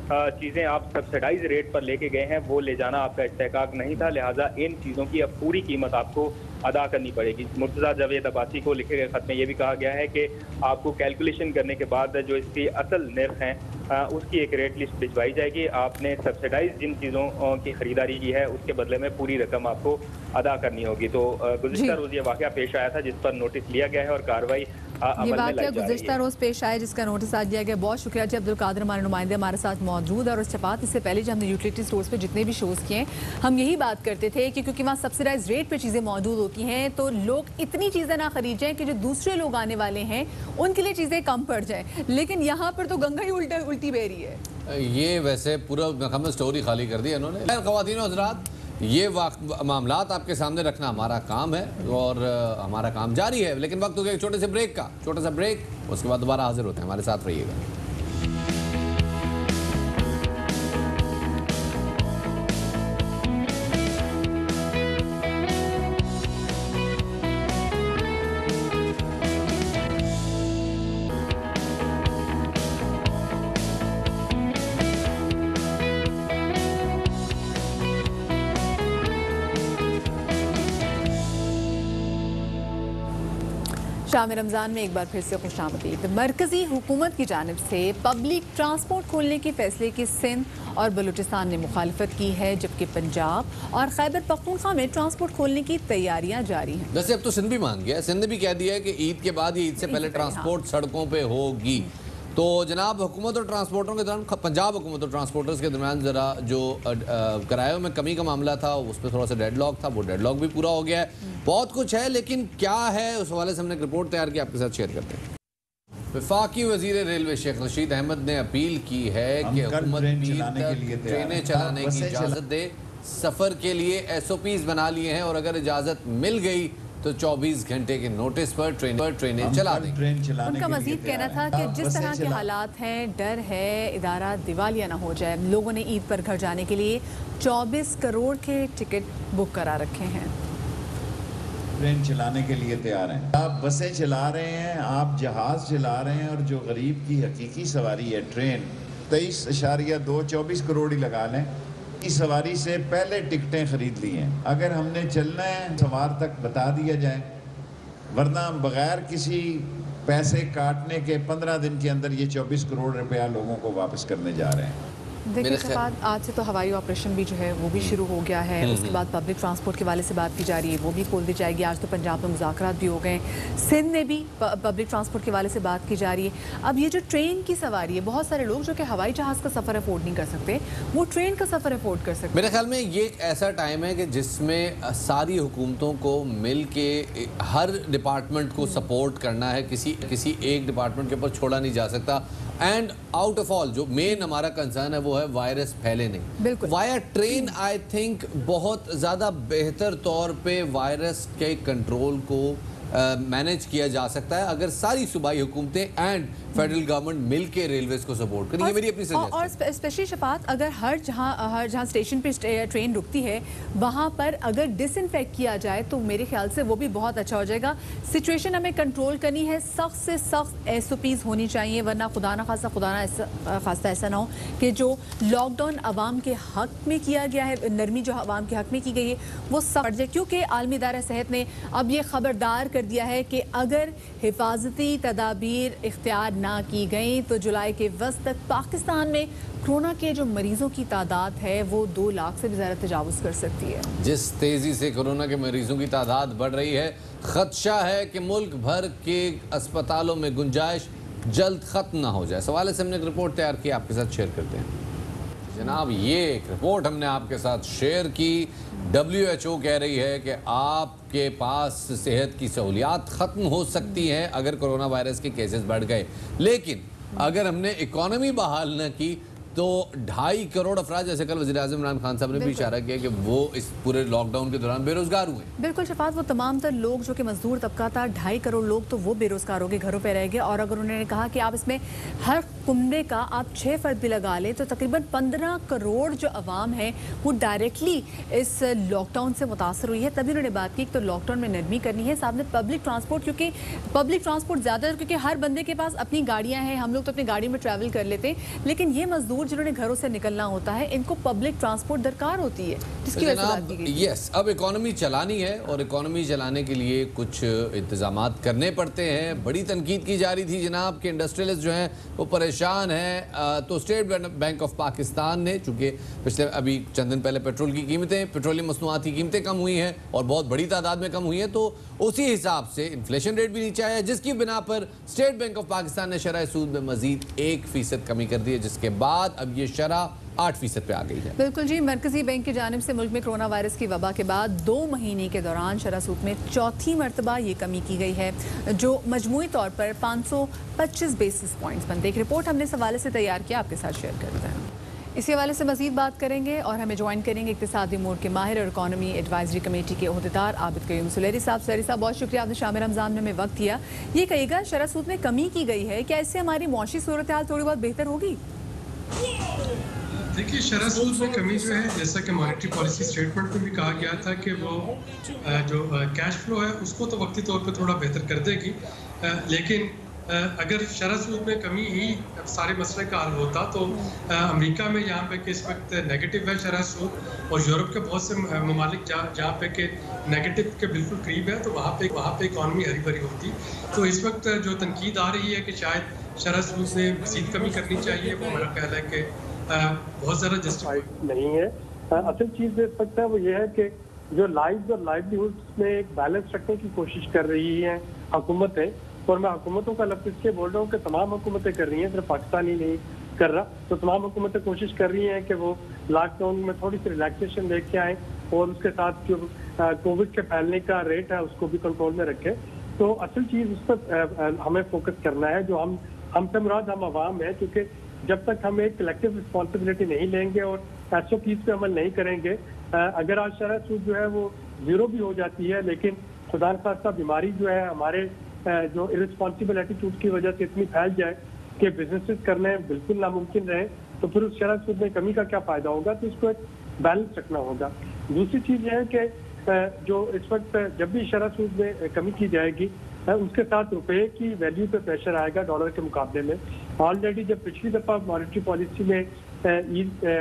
Speaker 9: चीज़ें आप सब्सिडाइज रेट पर लेके गए हैं वो ले जाना आपका इस्तेहकाक नहीं था, लिहाजा इन चीज़ों की अब पूरी कीमत आपको अदा करनी पड़ेगी। मुर्तज़ा जावेद अब्बासी को लिखे गए खत में यह भी कहा गया है कि आपको कैलकुलेशन करने के बाद जो इसकी असल नर्ख हैं उसकी एक रेट लिस्ट भिजवाई जाएगी। आपने सब्सिडाइज जिन चीज़ों की खरीदारी की है उसके बदले में पूरी रकम आपको अदा करनी होगी। तो गुज़िश्ता रोज़ ये वाक़या पेश आया था जिस पर नोटिस लिया गया है और कार्रवाई
Speaker 1: ये वाक़या गुज़िश्ता रोज़ पेश आया जिसका नोटिस आज दिया गया। बहुत शुक्रिया जी अब्दुल कादिर, हमारे नुमाइंदे हमारे साथ मौजूद। और उसके बाद इससे पहले जब हमने यूटिलिटी स्टोर्स पे जितने भी शोज़ किए हैं हम यही बात करते थे कि क्योंकि वहाँ सब्सिडाइज रेट पे चीज़ें मौजूद होती हैं तो लोग इतनी चीज़ें ना खरीद जाएँ कि जो दूसरे लोग आने वाले हैं उनके लिए चीज़ें कम पड़ जाएँ, लेकिन यहाँ पर तो गंगा ही उल्टी बह रही है।
Speaker 2: ये वैसे पूरा स्टोरी खाली कर दी इन्होंने। ख़वातीन और हज़रात, ये मामलात आपके सामने रखना हमारा काम है और हमारा काम जारी है, लेकिन वक्त हो गया एक छोटे से ब्रेक का। छोटा सा ब्रेक, उसके बाद दोबारा हाजिर होते हैं। हमारे साथ रहिएगा।
Speaker 1: शाम रमज़ान में एक बार फिर से खुशामदीद। मरकज़ी हुकूमत की जानिब से पब्लिक ट्रांसपोर्ट खोलने के फैसले की सिंध और बलूचिस्तान ने मुखालफत की है, जबकि पंजाब और खैबर पख्तूनख्वा में ट्रांसपोर्ट खोलने की तैयारियां जारी हैं।
Speaker 2: वैसे अब तो सिंध भी मान गया, सिंध ने भी कह दिया है कि ईद के बाद, ईद से पहले ट्रांसपोर्ट सड़कों पर होगी। तो जनाब, हुकूमत और ट्रांसपोर्टरों के दौरान, पंजाब हुकूमत और ट्रांसपोर्टर्स के दरमियान ज़रा जो किरायों में कमी का मामला था उस पर थोड़ा सा डेडलॉक था, वो डेडलॉक भी पूरा हो गया है। बहुत कुछ है, लेकिन क्या है उस हवाले से हमने एक रिपोर्ट तैयार की, आपके साथ शेयर करते हैं। वफाकी वज़ीर रेलवे शेख रशीद अहमद ने अपील की है कि हुकूमत ट्रेनें चलाने की इजाज़त दे। सफ़र के लिए SOPs बना लिए हैं और अगर इजाज़त मिल गई तो 24 घंटे के नोटिस पर ट्रेनें चला देंगे।
Speaker 1: उनका मजीद कहना था कि जिस तरह के हालात हैं, डर है इदारा दिवालिया ना हो जाए। लोगों ने ईद पर घर जाने के लिए 24 करोड़ के टिकट बुक करा रखे हैं।
Speaker 10: ट्रेन चलाने के लिए तैयार हैं, आप बसें चला रहे हैं, आप जहाज चला रहे हैं, और जो गरीब की हकीकी सवारी है ट्रेन, 23.24 करोड़ ही लगा लें की सवारी से पहले टिकटें खरीद ली हैं। अगर हमने चलना है सवार तक बता दिया जाए, वरना बगैर किसी पैसे काटने के 15 दिन के अंदर ये 24 करोड़ रुपया लोगों को वापस करने जा रहे हैं।
Speaker 1: देखिए शफात, आज से तो हवाई ऑपरेशन भी जो है वो भी शुरू हो गया है। उसके बाद पब्लिक ट्रांसपोर्ट के वाले से बात की जा रही है, वो भी खोल दी जाएगी। आज तो पंजाब में मुज़ाकरात भी हो गए, सिंध में भी पब्लिक ट्रांसपोर्ट के वाले से बात की जा रही है। अब ये जो ट्रेन की सवारी है, बहुत सारे लोग जो कि हवाई जहाज़ का सफ़र अफोर्ड नहीं कर सकते, वो ट्रेन का सफ़र अफोर्ड कर सकते।
Speaker 2: मेरे ख्याल में ये एक ऐसा टाइम है कि जिसमें सारी हुकूमतों को मिल के हर डिपार्टमेंट को सपोर्ट करना है, किसी एक डिपार्टमेंट के ऊपर छोड़ा नहीं जा सकता। एंड आउट ऑफ ऑल जो मेन हमारा कंसर्न है वो है वायरस फैले नहीं।
Speaker 1: बिल्कुल
Speaker 2: वाया ट्रेन आई थिंक बहुत ज़्यादा बेहतर तौर पे वायरस के कंट्रोल को मैनेज किया जा सकता है अगर सारी सूबाई हुकूमतें एंड फेडरल गवर्नमेंट मिल के रेलवेज को सपोर्ट करें। ये मेरी अपनी सजेशन
Speaker 1: और स्पेशली शफात, अगर हर जहाँ स्टेशन पे ट्रेन रुकती है वहाँ पर अगर डिसइंफेक्ट किया जाए तो मेरे ख्याल से वो भी बहुत अच्छा हो जाएगा। सिचुएशन हमें कंट्रोल करनी है, सख्त से सख्त SOPs होनी चाहिए, वरना खुदा ना खास्ता ऐसा ना हो कि जो लॉकडाउन आवाम के हक में किया गया है, नरमी जो आवाम के हक में की गई है वो सख्त जाए। क्योंकि आलमी इदारा सेहत ने अब ये खबरदार कर दिया है कि अगर हिफाजती तदाबीर इख्तियार ना की गई तो जुलाई के वस्त तक पाकिस्तान में कोरोना के जो मरीजों की तादाद है वो 2 लाख से भी ज़्यादा तजावुज़ कर सकती है।
Speaker 2: जिस तेज़ी से कोरोना के मरीजों की तादाद बढ़ रही है, खदशा है कि मुल्क भर के अस्पतालों में गुंजाइश जल्द ख़त्म ना हो जाए। सवाल से हमने एक रिपोर्ट तैयार की, आपके साथ शेयर करते हैं। जनाब, ये एक रिपोर्ट हमने आपके साथ शेयर की। WHO कह रही है कि आपके पास सेहत की सहूलियात ख़त्म हो सकती हैं अगर कोरोना वायरस के केसेस बढ़ गए, लेकिन अगर हमने इकॉनमी बहाल न की तो 2.5 करोड़ अफराद, जैसे कल वज़ीर-ए-आज़म इमरान खान साहब ने भी इशारा किया कि वो इस पूरे लॉकडाउन के दौरान बेरोजगार हुए।
Speaker 1: बिल्कुल शफात, वो तमाम तर लोग जो कि मजदूर तबका था, 2.5 करोड़ लोग तो वो बेरोजगार हो गए, घरों पे रह गए। और अगर उन्होंने कहा कि आप इसमें हर कुमरे का आप 6 फर्द भी लगा लें तो तकरीबन 15 करोड़ जो अवाम है वो डायरेक्टली इस लॉकडाउन से मुतासर हुई है। तभी उन्होंने बात की तो लॉकडाउन में नरमी करनी है। सामने पब्लिक ट्रांसपोर्ट, क्योंकि पब्लिक ट्रांसपोर्ट ज़्यादा, क्योंकि हर बंदे के पास अपनी गाड़ियाँ हैं, हम लोग तो अपनी गाड़ी में ट्रैवल कर लेते हैं, लेकिन ये मजदूर जिन्होंने घरों से निकलना होता है इनको पब्लिक ट्रांसपोर्ट दरकार होती है, जिसकी वजह से बात की गई।
Speaker 2: यस, अब इकोनॉमी चलानी है और इकोनॉमी चलाने के लिए कुछ इंतजामात करने पड़ते हैं। बड़ी तनकीद की जा रही थी जनाब कि इंडस्ट्रियलिस्ट जो हैं वो परेशान हैं। तो स्टेट बैंक ऑफ पाकिस्तान ने, चूँकि पिछले अभी चंद दिन पहले पेट्रोल की कीमतें, पेट्रोलियम मसनूआत की कीमतें कम हुई हैं और बहुत बड़ी तादाद में कम हुई हैं, तो उसी हिसाब से इन्फ्लेशन रेट भी नीचे आया, जिसकी बिना पर स्टेट बैंक ऑफ पाकिस्तान ने शरह सूद में मजीद 1% कमी कर दी है, जिसके बाद अब ये शरह 8% पे आ गई है।
Speaker 1: बिल्कुल जी, मरकजी बैंक की जानिब से मुल्क में कोरोना वायरस की वबा के बाद 2 महीने के दौरान शरह सूद में चौथी मरतबा ये कमी की गई है, जो मजमूई तौर पर 525 बेसिस पॉइंट्स बनते। एक रिपोर्ट हमने इस हवाले से तैयार किया, आपके साथ शेयर करते हैं। इसी हवाले से मजीद बात करेंगे और हमें ज्वाइन करेंगे इक्तिसादी उमूर के माहिर और इकॉनमी एडवाइजरी कमेटी के ओहदेदार आबिद कयूम सुलेरी साहब। सुलेरी साहब, बहुत शुक्रिया, आपने शामिल रमज़ान में हमें वक्त दिया। ये कहिएगा, शरह सूद में कमी की गई है, क्या इससे हमारी मौशी सूरत हाल थोड़ी बहुत बेहतर होगी?
Speaker 11: देखिए, शरह सूद में कमी जो है, जैसा कि मॉनेटरी पॉलिसी स्टेटमेंट में भी कहा गया था कि वो जो कैश फ्लो है उसको तो वक्ती तौर पे थोड़ा बेहतर कर देगी, लेकिन अगर शरह सूद में कमी ही सारे मसले का हल होता तो अमेरिका में यहाँ पे कि इस वक्त नेगेटिव है शरह सूद, और यूरोप के बहुत से ममालिक जहाँ पे कि नेगेटिव के बिल्कुल करीब है, तो वहाँ पे इकॉनमी हरी भरी होती। तो इस वक्त जो तनकीद आ रही है कि शायद शरह सूद से मज़ीद कमी करनी चाहिए, वो हमारा ख्याल है कि बहुत ज़्यादा जस्टिफाइड
Speaker 4: नहीं है। असल चीज़ इस वक्त है वो ये है कि जो लाइव्स और लाइवलीहुड्स में एक बैलेंस रखने की कोशिश कर रही है हुकूमतें, और मैं हुकूमतों का लफ्ज़ इसलिए बोल रहा हूँ कि तमाम हुकूमतें कर रही हैं, सिर्फ पाकिस्तान ही नहीं कर रहा। तो तमाम हुकूमतें कोशिश कर रही हैं कि वो लॉकडाउन में थोड़ी सी रिलैक्सेशन लेके आएँ और उसके साथ जो कोविड के फैलने का रेट है उसको भी कंट्रोल में रखें। तो असल चीज़ उस पर हमें फोकस करना है। जो हमसे मुराद हम आवाम है, क्योंकि जब तक हम एक कलेक्टिव रिस्पॉन्सिबिलिटी नहीं लेंगे और SOPs पे अमल नहीं करेंगे, अगर आज शरह सूद जो है वो 0 भी हो जाती है, लेकिन खुदा न खास्ता बीमारी जो है हमारे जो इररिस्पॉन्सिबल एटीट्यूड की वजह से इतनी फैल जाए कि बिजनेसेस करने बिल्कुल नामुमकिन रहे, तो फिर उस शरह सूद में कमी का क्या फ़ायदा होगा। तो इसको एक बैलेंस रखना होगा। दूसरी चीज़ यह है कि जो इस वक्त जब भी शरह सूद में कमी की जाएगी, उसके साथ रुपए की वैल्यू पे प्रेशर आएगा डॉलर के मुकाबले में। ऑलरेडी जब पिछली दफ़ा मॉनेटरी पॉलिसी में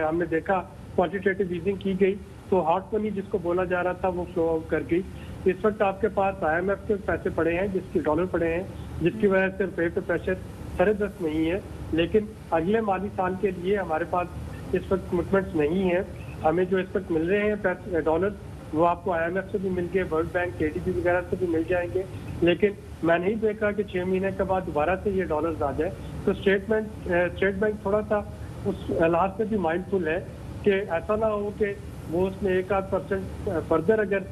Speaker 4: हमने देखा क्वांटिटेटिव ईजिंग की गई, तो हॉट मनी जिसको बोला जा रहा था वो फ्लो आउट कर गई। इस वक्त आपके पास IMF के पैसे पड़े हैं, जिसके डॉलर पड़े हैं, जिसकी वजह से रुपये पे प्रेशर सरेदस्त नहीं है। लेकिन अगले माली साल के लिए हमारे पास इस वक्त कमिटमेंट्स नहीं है। हमें जो इस वक्त मिल रहे हैं डॉलर, वो आपको IMF से भी मिल गए, वर्ल्ड बैंक, KDB वगैरह से भी मिल जाएंगे, लेकिन मैं नहीं देख रहा कि 6 महीने के बाद दोबारा से ये डॉलर्स आ जाए। तो स्टेट बैंक थोड़ा सा उस लिहाज से भी माइंडफुल है कि ऐसा ना हो कि वो उसमें 1-8% फर्दर अगर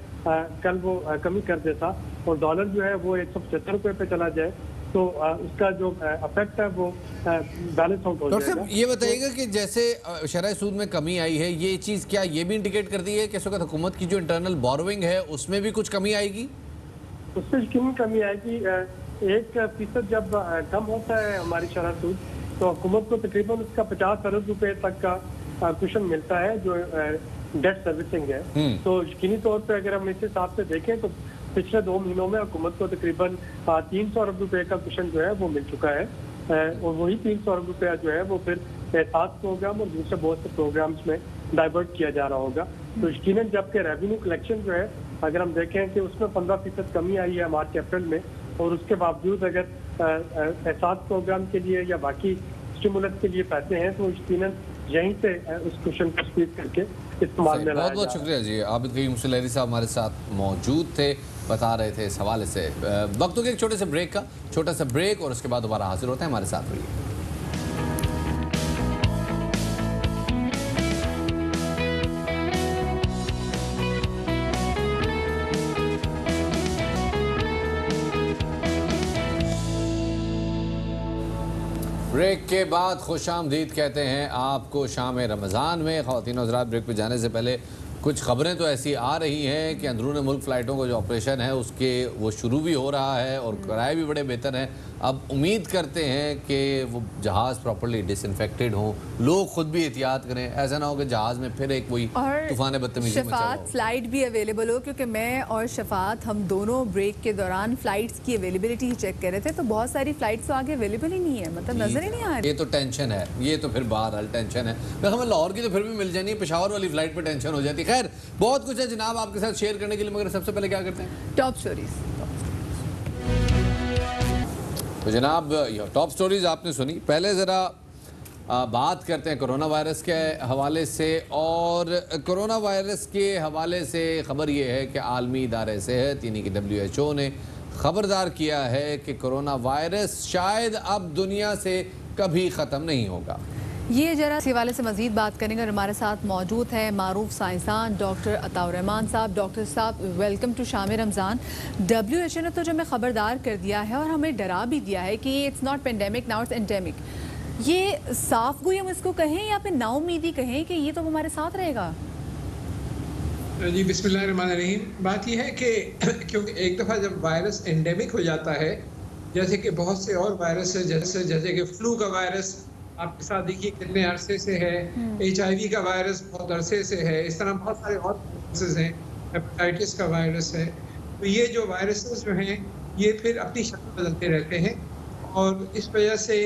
Speaker 4: कल वो कमी कर देता और डॉलर जो है वो 175 रुपये पे चला जाए, तो उसका जो इफेक्ट है वो बैलेंस आउट हो जाएगा।
Speaker 2: डॉक्टर साहब, ये बताइएगा कि जैसे शरह सूद में कमी आई है, ये चीज़ क्या ये भी इंडिकेट करती है कि इस वक्त हुकूमत की जो इंटरनल बोरोइंग है उसमें भी कुछ कमी आएगी?
Speaker 4: उसमें यकीन कमी आएगी। 1% जब कम होता है हमारी शरह सूद, तो हुकूमत को तकरीबन उसका 50 अरब रुपए तक का कुशन मिलता है जो डेट सर्विसिंग है। तो यकीनी तौर पे अगर हम इस हिसाब से देखें तो पिछले 2 महीनों में हुकूमत को तकरीबन 300 अरब रुपए का कुशन जो है वो मिल चुका है, और वही 300 अरब रुपया जो है वो फिर एहसास प्रोग्राम और दूसरे बहुत से प्रोग्राम्स में डाइवर्ट किया जा रहा होगा। तो यकीनन जबकि रेवेन्यू कलेक्शन जो है अगर हम देखें कि उसमें 15% कमी आई है मार्च अप्रैल में, और उसके बावजूद अगर
Speaker 12: एहसास प्रोग्राम के लिए या बाकी स्टिमुलस के लिए पैसे हैं तो यकीनन यहीं से उस क्वेश्चन को स्पीड करके इस्तेमाल में लाया
Speaker 2: बहुत बहुत शुक्रिया जी। आबिद कईम मुसलहरी साहब हमारे साथ मौजूद थे, बता रहे थे इस हवाले से। वक्त हो गया एक छोटे से ब्रेक का, छोटा सा ब्रेक और उसके बाद दोबारा हाजिर होते हैं, हमारे साथ रहिए। ब्रेक के बाद खुशामदीद कहते हैं आपको शाम रमज़ान में। ख़वातीन और हज़रात, ब्रेक पे जाने से पहले कुछ खबरें तो ऐसी आ रही हैं कि अंदरून मुल्क फ़्लाइटों का जो ऑपरेशन है उसके वो शुरू भी हो रहा है और किराए भी बड़े बेहतर हैं। अब उम्मीद करते हैं कि वो जहाज़ प्रॉपर्ली डिसइंफेक्टेड हों, लोग ख़ुद भी एहतियात करें, ऐसा ना हो कि जहाज़ में फिर एक वही तूफ़ान बदतमीज़ी मचा हो।
Speaker 1: शफात फ्लाइट भी अवेलेबल हो, क्योंकि मैं और शफात हम दोनों ब्रेक के दौरान फ़्लाइट्स की अवेलेबिलिटी ही चेक कर रहे थे, तो बहुत सारी फ़्लाइट्स तो आगे अवेलेबल ही नहीं है, मतलब नज़र ही नहीं आ रही।
Speaker 2: ये तो टेंशन है, ये तो फिर बहरहाल टेंशन है। हमें लाहौर की तो फिर भी मिल जानी है, पेशावर वाली फ़्लाइट पर टेंशन हो जाती है। खैर बहुत कुछ है जनाब आपके साथ शेयर करने के लिए, मगर सबसे पहले क्या करते हैं,
Speaker 1: टॉप स्टोरीज।
Speaker 2: तो जनाब टॉप स्टोरीज आपने सुनी। पहले ज़रा बात करते हैं कोरोना वायरस के हवाले से, और कोरोना वायरस के हवाले से ख़बर ये है कि आलमी इदारे सेहत यानी कि WHO ने ख़बरदार किया है कि कोरोना वायरस शायद अब दुनिया से कभी ख़त्म नहीं होगा।
Speaker 1: ये जरा इस हवाले से मजीद बात करेंगे और हमारे साथ मौजूद हैं मारूफ साइंसदान डॉक्टर अताउर रहमान साहब। डॉक्टर साहब, वेलकम टू शाम रमज़ान। WHO ने तो जो हमें ख़बरदार कर दिया है और हमें डरा भी दिया है कि it's not pandemic now it's endemic. ये साफ गोई हम इसको कहें या फिर नाउमीदी कहें कि ये तो हमारे साथ रहेगा?
Speaker 13: जी बिस्मिल्लाहिर्रहमानिर्रहीम। बात यह है कि क्योंकि एक दफ़ा जब वायरस एंडेमिक हो जाता है, जैसे कि बहुत से और वायरस है, जैसे कि फ्लू का वायरस आपके साथ देखिए कितने अरसे से है, HIV का वायरस बहुत अरसे से है, इस तरह बहुत सारे और वायरसेस हैं, हेपेटाइटिस का वायरस है। तो ये जो वायरसेस जो हैं ये फिर अपनी शक्ल बदलते रहते हैं और इस वजह से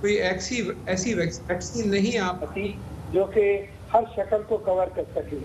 Speaker 13: कोई ऐसी वैक्सीन नहीं आ पाती
Speaker 4: जो कि हर शक्ल को कवर कर सके।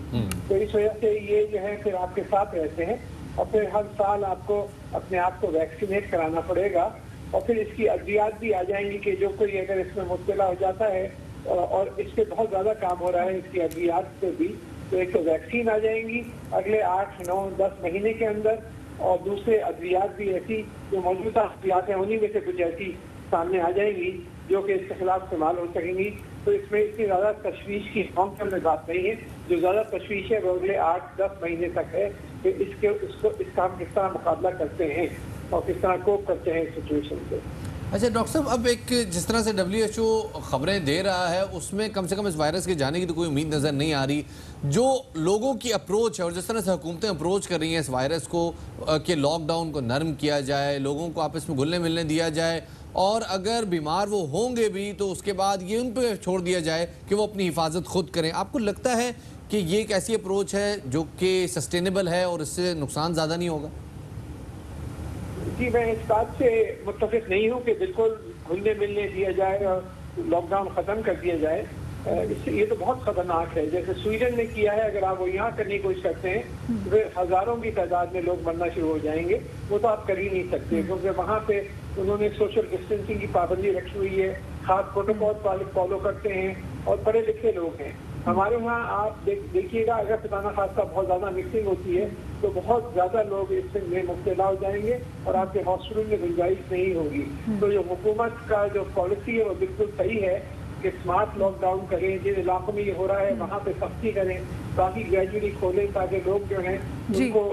Speaker 4: तो इस वजह से ये जो है फिर आपके साथ रहते हैं और फिर हर साल आपको अपने आप को वैक्सीनेट कराना पड़ेगा और फिर इसकी अद्वियात भी आ जाएंगी कि जो कोई अगर इसमें मुब्तला हो जाता है, और इस पर बहुत ज़्यादा काम हो रहा है इसकी अद्वियात पे भी। तो एक तो वैक्सीन आ जाएंगी अगले 8, 9, 10 महीने के अंदर, और दूसरे अद्वियात भी ऐसी जो मौजूदा अद्वियात हैं उन्हीं में से कुछ ऐसी सामने आ जाएंगी जो कि इसके खिलाफ इस्तेमाल हो सकेंगी। तो इसमें इतनी ज़्यादा तशवीश की लॉन्ग टर्म में बात नहीं है। जो ज़्यादा तशवीश है वो अगले 8-10 महीने तक है कि इसका हम किस तरह मुकाबला करते हैं और किस तरह कोप करते हैं इस सिचुएशन से।
Speaker 2: अच्छा डॉक्टर साहब, अब एक जिस तरह से WHO खबरें दे रहा है उसमें कम से कम इस वायरस के जाने की तो कोई उम्मीद नज़र नहीं आ रही। जो लोगों की अप्रोच है और जिस तरह से हुकूमतें अप्रोच कर रही हैं इस वायरस को कि लॉकडाउन को नरम किया जाए, लोगों को आपस में घुलने मिलने दिया जाए, और अगर बीमार वो होंगे भी तो उसके बाद ये उन पर छोड़ दिया जाए कि वो अपनी हिफाजत खुद करें, आपको लगता है कि ये एक ऐसी अप्रोच है जो कि सस्टेनेबल है और इससे नुकसान ज़्यादा नहीं होगा?
Speaker 4: जी, मैं इस बात से मुत्तफिक नहीं हूँ कि बिल्कुल घुलने मिलने दिया जाए और लॉकडाउन ख़त्म कर दिया जाए। इससे ये तो बहुत ख़तरनाक है। जैसे स्वीडन ने किया है, अगर आप वो यहाँ करने की कोशिश करते हैं तो फिर हज़ारों की तादाद में लोग मरना शुरू हो जाएंगे। वो तो आप कर ही नहीं सकते क्योंकि वहाँ पे उन्होंने सोशल डिस्टेंसिंग की पाबंदी रखी हुई है, खास प्रोटोकॉल फॉलो करते हैं और पढ़े लिखे लोग हैं। हमारे वहाँ आप देखिएगा अगर खुदा खासा बहुत ज़्यादा मिक्सिंग होती है तो बहुत ज़्यादा लोग इसमें मुब्तला हो जाएंगे और आपके हॉस्पिटल में गुंजाइश नहीं होगी। तो जो हुकूमत का जो पॉलिसी है वो बिल्कुल सही है कि स्मार्ट लॉकडाउन करें, जिन इलाकों में ये हो रहा है वहाँ पे सख्ती करें, बाकी ग्रेजुअली खोलें ताकि लोग जो हैं उनको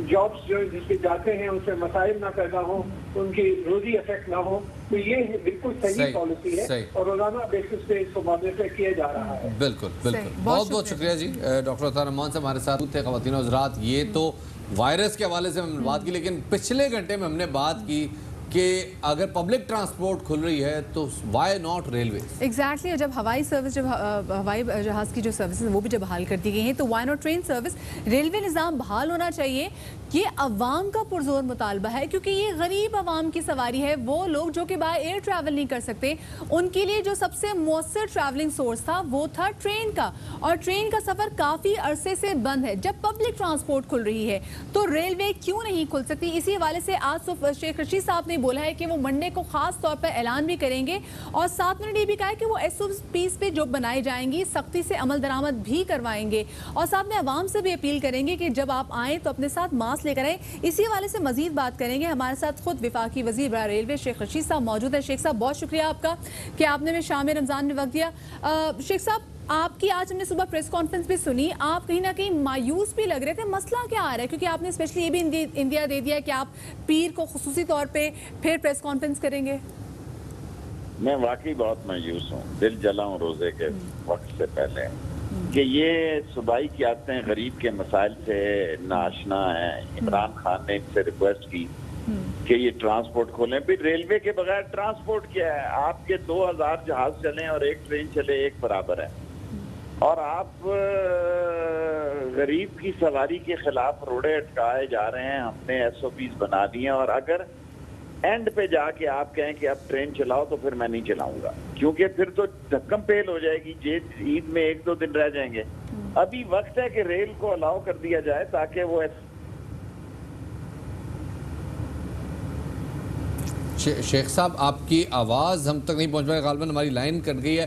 Speaker 4: जॉब्स जो जिसके जाते हैं उनसे मसाइल ना पैदा हो, उनकी रोजी इफेक्ट ना हो। तो ये बिल्कुल सही पॉलिसी है और रोजाना बेसिस पे इसको मॉनिटर किया जा रहा है।
Speaker 2: बिल्कुल बिल्कुल, बहुत बहुत शुक्रिया जी। डॉक्टर अताउर रहमान साहब हमारे साथ थे। ख़वातीन और हज़रात, ये तो वायरस के हवाले से हमने बात की, लेकिन पिछले घंटे में हमने बात की कि अगर पब्लिक ट्रांसपोर्ट खुल रही है तो वाई नॉट रेलवे।
Speaker 1: एग्जैक्टली, जब हवाई सर्विस, जब हवाई जहाज़ की जो सर्विस वो भी जब बहाल कर दी गई हैं तो why not train service. Railway निज़ाम बहाल होना चाहिए। ये अवाम का पुरजोर मुतालबा है क्योंकि ये गरीब अवाम की सवारी है। वो लोग जो कि बाय एयर ट्रैवल नहीं कर सकते, उनके लिए जो सबसे मौसर ट्रैवलिंग सोर्स था वो था ट्रेन का, और ट्रेन का सफ़र काफ़ी अरसे से बंद है। जब पब्लिक ट्रांसपोर्ट खुल रही है तो रेलवे क्यों नहीं खुल सकती? इसी हवाले से आज शेख रशीद साहब ने ने बोला है कि वो मंडे को खास तौर पर ऐलान भी करेंगे और साथ में उन्होंने ये भी कहा है कि वो SOPs पे जो बनाई जाएंगी सख्ती से अमल दरामद भी करवाएंगे और साथ में आवाम से भी अपील करेंगे कि जब आप आएँ तो अपने साथ मास्क लेकर आए। इसी हवाले से मजीद बात करेंगे। हमारे साथ खुद विफाकी वजीर बराह रेलवे शेख रशीद साहब मौजूद है। शेख साहब, बहुत शुक्रिया आपका कि आपने में शाम रमज़ान में वक्त दिया। शेख साहब, आपकी आज हमने सुबह प्रेस कॉन्फ्रेंस भी सुनी, आप कहीं ना कहीं मायूस भी लग रहे थे। मसला क्या आ रहा है? क्योंकि आपने स्पेशली ये भी इंदिया दे दिया कि आप पीर को खुसूसी तौर पे फिर प्रेस कॉन्फ्रेंस करेंगे।
Speaker 10: मैं वाकई बहुत मायूस हूँ, दिल जला हूँ रोजे के वक्त से पहले कि ये सूबाई की आदतें गरीब के मसाइल से नाशना है। इमरान खान ने इनसे रिक्वेस्ट की कि ये ट्रांसपोर्ट खोलें। फिर रेलवे के बगैर ट्रांसपोर्ट क्या है? आपके 2000 जहाज चलें और एक ट्रेन चले, एक बराबर है। और आप गरीब की सवारी के खिलाफ रोड़े अटकाए जा रहे हैं। हमने SOPs बना दी हैं और अगर एंड पे जाके आप कहें कि अब ट्रेन चलाओ तो फिर मैं नहीं चलाऊंगा, क्योंकि फिर तो धक्कम पेल हो जाएगी। ईद में 1-2 दिन रह जाएंगे। अभी वक्त है कि रेल को अलाउ कर दिया जाए ताकि वो
Speaker 2: शेख साहब, आपकी आवाज़ हम तक नहीं पहुंच पाई, गालबन हमारी लाइन कट गई है।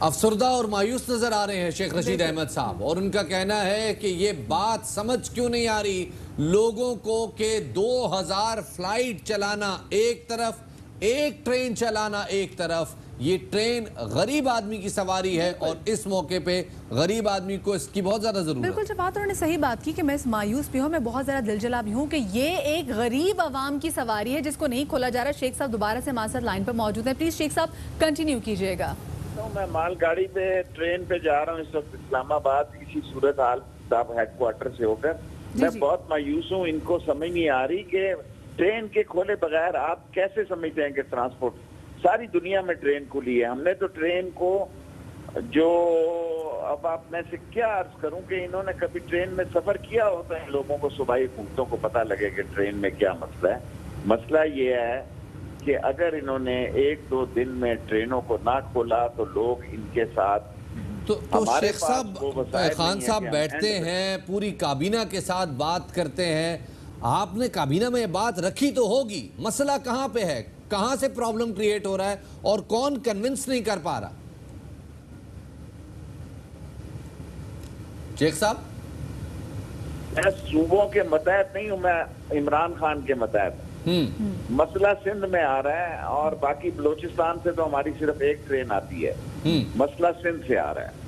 Speaker 2: अफसरदा और मायूस नजर आ रहे हैं शेख रशीद अहमद साहब, और उनका कहना है कि ये बात समझ क्यों नहीं आ रही लोगों को कि 2000 फ्लाइट चलाना एक तरफ, एक ट्रेन चलाना एक तरफ। ये ट्रेन गरीब आदमी की सवारी है और इस मौके पे गरीब आदमी को इसकी बहुत ज्यादा जरूरत है।
Speaker 1: बिल्कुल, जब बात उन्होंने सही बात की कि मैं इस मायूस भी हूँ, मैं बहुत ज्यादा दिलजला भी हूँ कि ये एक गरीब आवाम की सवारी है जिसको नहीं खोला जा रहा। शेख साहब दोबारा से हमारे साथ लाइन पर मौजूद है, प्लीज शेख साहब कंटिन्यू कीजिएगा।
Speaker 10: तो मैं मालगाड़ी पे ट्रेन पे जा रहा हूँ इस वक्त इस्लामाबाद, किसी सूरत हाल साहब हेडक्वार्टर से होकर। मैं बहुत मायूस हूँ, इनको समझ नहीं आ रही कि ट्रेन के खोले बगैर आप कैसे समझते हैं कि ट्रांसपोर्ट सारी दुनिया में ट्रेन खुली है। हमने तो ट्रेन को जो अब आप मैं से क्या अर्ज करूं कि इन्होंने कभी ट्रेन में सफर किया होता है, लोगों को सूबाई हुकूमतों को पता लगे कि ट्रेन में क्या मसला है। मसला ये है कि अगर इन्होंने 1-2 दिन में ट्रेनों को ना खोला तो लोग इनके साथ
Speaker 2: तो शेख साहब, खान साहब बैठते हैं, पूरी काबीना के साथ बात करते हैं। आपने काबीना में ये बात रखी तो होगी, मसला कहाँ पे है, कहां से प्रॉब्लम क्रिएट हो रहा है और कौन कन्विंस नहीं कर पा रहा? शेख साहब,
Speaker 10: मैं सूबों के मतहत नहीं हूं, मैं इमरान खान के मतहत। मसला सिंध में आ रहा है और बाकी बलोचिस्तान से तो हमारी सिर्फ एक ट्रेन आती है। मसला सिंध से आ रहा है।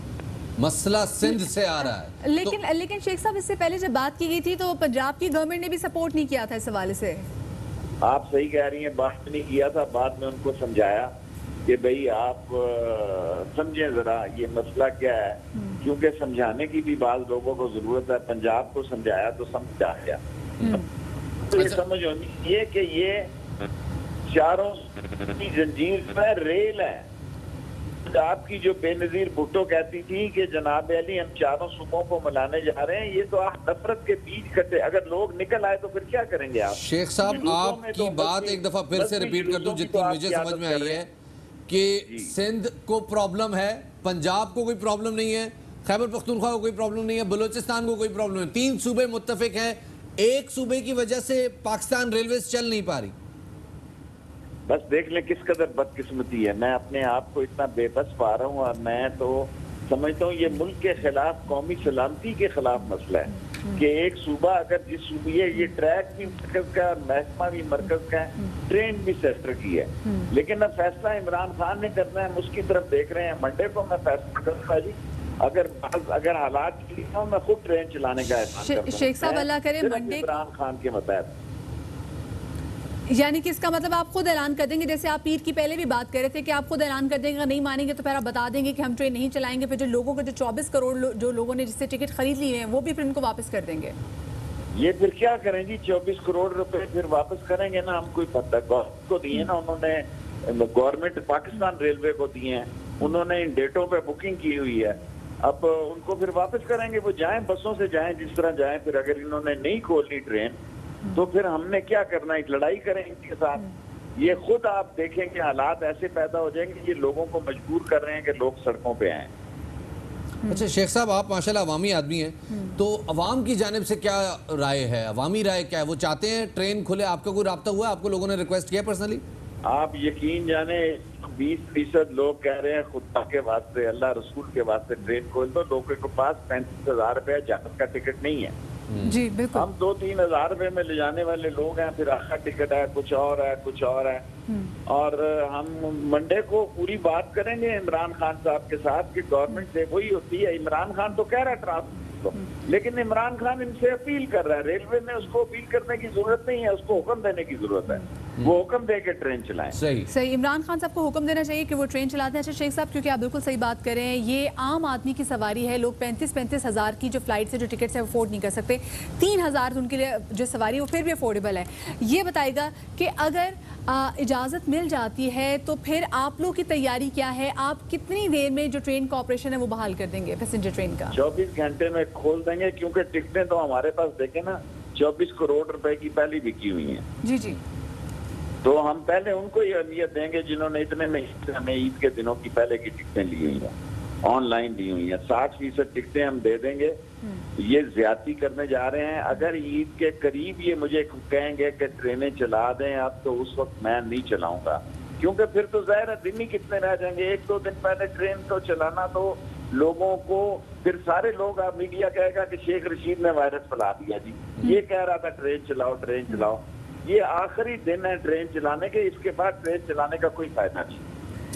Speaker 2: मसला सिंध से आ रहा है।
Speaker 1: लेकिन शेख साहब, इससे पहले जब बात की गई थी तो पंजाब की गवर्नमेंट ने भी सपोर्ट नहीं किया था इस हवाले से।
Speaker 10: आप सही कह रही हैं, बात नहीं किया था। बाद में उनको समझाया कि भाई आप समझें जरा ये मसला क्या है, क्योंकि समझाने की भी बात लोगों को जरूरत है। पंजाब को समझाया तो समझ आ गया। तो ये समझ होनी ये कि ये चारों की जंजीर में रेल है। आपकी जो बेनजीर भुट्टो कहती थी कि जनाब अली हम चारों सूबों को मिलाने जा रहे हैं, ये तो आप नफरत के बीज कटे। अगर लोग निकल आए तो फिर क्या करेंगे आप?
Speaker 2: शेख साहब, आपकी बात एक दफा फिर से रिपीट कर दूं जितनी मुझे समझ में आई है कि सिंध को प्रॉब्लम है, पंजाब को कोई प्रॉब्लम नहीं है, खैबर पख्तूनख्वा को कोई प्रॉब्लम नहीं है, बलूचिस्तान को कोई प्रॉब्लम नहीं है। 3 सूबे मुत्तफिक हैं, एक सूबे की वजह से पाकिस्तान रेलवेज चल नहीं पा रही।
Speaker 10: बस देख लें किस कदर बदकिस्मती है। मैं अपने आप को इतना बेबस पा रहा हूँ और मैं तो समझता हूँ ये मुल्क के खिलाफ, कौमी सलामती के खिलाफ मसला है कि एक सूबा अगर जिस सूबे ये ट्रैक भी मरकज का, महकमा भी मरकज का है, ट्रेन भी सेक्टर की है, लेकिन अब फैसला इमरान खान ने करना है। हम उसकी तरफ देख रहे हैं। मंडे को मैं फैसला करूँगा जी। अगर हालात ठीक हो मैं खुद ट्रेन चलाने का ऐलान
Speaker 1: शेख साहब, अल्लाह करे मंडे
Speaker 10: इमरान खान के मतहत।
Speaker 1: यानी कि इसका मतलब आप खुद ऐलान कर देंगे, जैसे आप पीर की पहले भी बात कर रहे थे कि आप खुद ऐलान कर देंगे, अगर नहीं मानेंगे तो फिर आप बता देंगे कि हम ट्रेन नहीं चलाएंगे। फिर जो लोगों को, जो 24 करोड़ जो लोगों ने जिससे टिकट खरीद लिए हैं, वो भी फिर उनको वापस कर देंगे।
Speaker 10: ये फिर क्या करें जी? 24 करोड़ रुपए फिर वापस करेंगे ना हम? कोई पता को दिए ना उन्होंने, गवर्नमेंट पाकिस्तान रेलवे को दिए हैं, उन्होंने इन डेटों पे बुकिंग की हुई है। अब उनको फिर वापस करेंगे, वो जाएं, बसों से जाएं जिस तरह जाएं। फिर अगर इन्होंने नहीं खोली ट्रेन तो फिर हमने क्या करना है? लड़ाई करें इनके साथ। ये खुद आप देखें कि हालात ऐसे पैदा हो जाएंगे, ये लोगों को मजबूर कर रहे हैं कि लोग सड़कों पे आए।
Speaker 2: अच्छा शेख साहब, आप माशाल्लाह अवामी आदमी हैं, तो अवाम की जानिब से क्या राय है, अवामी राय क्या है? वो चाहते हैं ट्रेन खुले? आपका कोई रब्ता हुआ, आपको लोगों ने रिक्वेस्ट किया पर्सनली?
Speaker 10: आप यकीन जाने 20% लोग कह रहे हैं खुदा के वास्ते, अल्लाह रसूल के वास्ते ट्रेन खोल दो। लोगों के पास 35,000 रुपया जहाज का टिकट नहीं है।
Speaker 1: जी बिल्कुल।
Speaker 10: हम 2-3 हज़ार रुपए में ले जाने वाले लोग हैं, फिर आखा टिकट है, कुछ और है, कुछ और है। और हम मंडे को पूरी बात करेंगे इमरान खान साहब के साथ कि गवर्नमेंट से वही होती है। इमरान खान तो कह रहा है ट्रांसपोर्ट को, लेकिन इमरान खान इनसे अपील कर रहा है। रेलवे में उसको अपील करने की जरूरत नहीं है, उसको हुक्म देने की जरूरत है। वो हुक्म दे के ट्रेन चलाएं।
Speaker 1: सही। इमरान खान साहब को हुक्म देना चाहिए कि वो ट्रेन चलाते हैं। अच्छा शेख साहब, क्योंकि आप बिल्कुल सही बात कर रहे हैं, ये आम आदमी की सवारी है। लोग 35-35 हज़ार की जो फ्लाइट से जो टिकट्स है वो अफोर्ड नहीं कर सकते। 3,000 उनके लिए जो सवारी है वो फिर भी अफोर्डेबल है। ये बताएगा कि अगर इजाज़त मिल जाती है तो फिर आप लोग की तैयारी क्या है? आप कितनी देर में जो ट्रेन का ऑपरेशन है वो बहाल कर देंगे पैसेंजर ट्रेन का?
Speaker 10: 24 घंटे में खोल देंगे, क्योंकि टिकटें तो हमारे पास देखे ना 24 करोड़ रुपए की पहले बिकी हुई हैं।
Speaker 1: जी जी।
Speaker 10: तो हम पहले उनको ही अहमियत देंगे जिन्होंने इतने में हमें ईद के दिनों की पहले की टिकटें ली हुई हैं, ऑनलाइन ली हुई हैं। 60% टिकटें हम दे देंगे। ये ज्यादती करने जा रहे हैं। अगर ईद के करीब ये मुझे कहेंगे कि ट्रेनें चला दें आप, तो उस वक्त मैं नहीं चलाऊंगा, क्योंकि फिर तो जाहिर है दिन ही कितने रह जाएंगे। 1-2 दिन पहले ट्रेन को चलाना तो लोगों को, फिर सारे लोग, आप मीडिया कहेगा कि शेख रशीद ने वायरस फैला दिया जी, ये कह रहा था ट्रेन चलाओ ट्रेन चलाओ। ये आखिरी दिन है ट्रेन चलाने के, इसके बाद ट्रेन चलाने का कोई फायदा नहीं।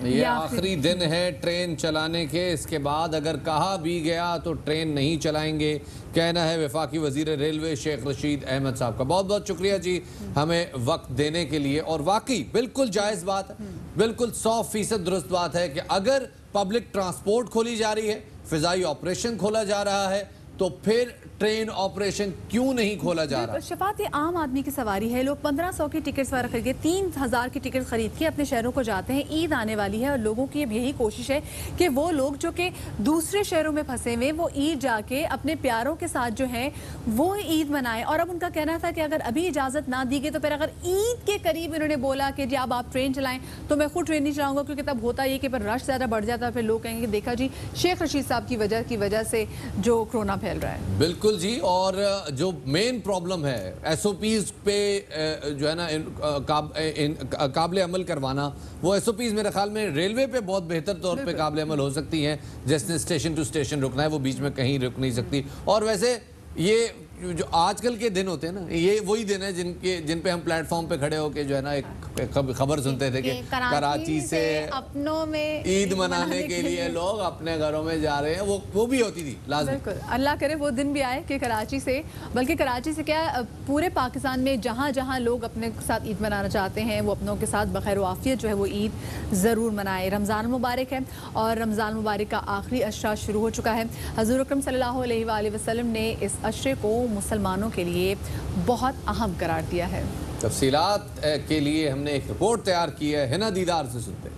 Speaker 2: ये आखिरी दिन है ट्रेन चलाने के, इसके बाद अगर कहा भी गया तो ट्रेन नहीं चलाएंगे, कहना है वफाकी वजीर रेलवे शेख रशीद अहमद साहब का। बहुत बहुत शुक्रिया जी हमें वक्त देने के लिए। और वाकई बिल्कुल जायज़ बात है, बिल्कुल 100% दुरुस्त बात है कि अगर पब्लिक ट्रांसपोर्ट खोली जा रही है, फिजाई ऑपरेशन खोला जा रहा है, तो फिर ट्रेन ऑपरेशन क्यों नहीं खोला जा रहा?
Speaker 1: शफात, ये आम आदमी की सवारी है। लोग 1500 की टिकट्स वगैरह खरीद के 3,000 की टिकट खरीद के अपने शहरों को जाते हैं। ईद आने वाली है और लोगों की अब यही कोशिश है कि वो लोग जो कि दूसरे शहरों में फंसे हुए, वो ईद जाके अपने प्यारों के साथ जो है वो ईद मनाएं। और अब उनका कहना था कि अगर अभी इजाज़त ना दी गई तो फिर अगर ईद के करीब इन्होंने बोला कि जी अब आप ट्रेन चलाएं, तो मैं खुद ट्रेन नहीं चलाऊंगा, क्योंकि तब होता ये कि फिर रश ज़्यादा बढ़ जाता है। फिर लोग कहेंगे कि देखा जी शेख रशीद साहब की वजह से जो कोरोना फैल रहा है।
Speaker 2: बिल्कुल जी। और जो मेन प्रॉब्लम है SOPs पे जो है ना काबिल अमल करवाना, वो SOPs मेरे ख्याल में रेलवे पे बहुत बेहतर तौर पे काबिल अमल हो सकती हैं। जैसे स्टेशन टू स्टेशन रुकना है, वो बीच में कहीं रुक नहीं सकती। और वैसे ये जो आजकल के दिन होते हैं ना, ये वही दिन है जिन पे हम प्लेटफॉर्म पे खड़े होके जो है ना एक खबर सुनते थे कि कराची से
Speaker 1: अपनों में
Speaker 2: ईद मनाने के लिए लोग अपने घरों में जा रहे हैं। वो भी होती थी लाज़मी।
Speaker 1: बिल्कुल, अल्लाह करे वो दिन भी आए कि कराची से, बल्कि कराची से क्या पूरे पाकिस्तान में जहाँ जहाँ लोग अपने साथ ईद मनाना चाहते हैं वो अपनों के साथ बखैर आफियत जो है वो ईद ज़रूर मनाए। रमज़ान मुबारक है और रमज़ान मुबारक का आखिरी अशरा शुरू हो चुका है। हज़ूर अकरम सल्लल्लाहु अलैहि वसल्लम ने इस अशरे को मुसलमानों के लिए बहुत अहम करार दिया है।
Speaker 2: तफसीलात के लिए हमने एक रिपोर्ट तैयार की है, हिना दीदार से सुनते हैं।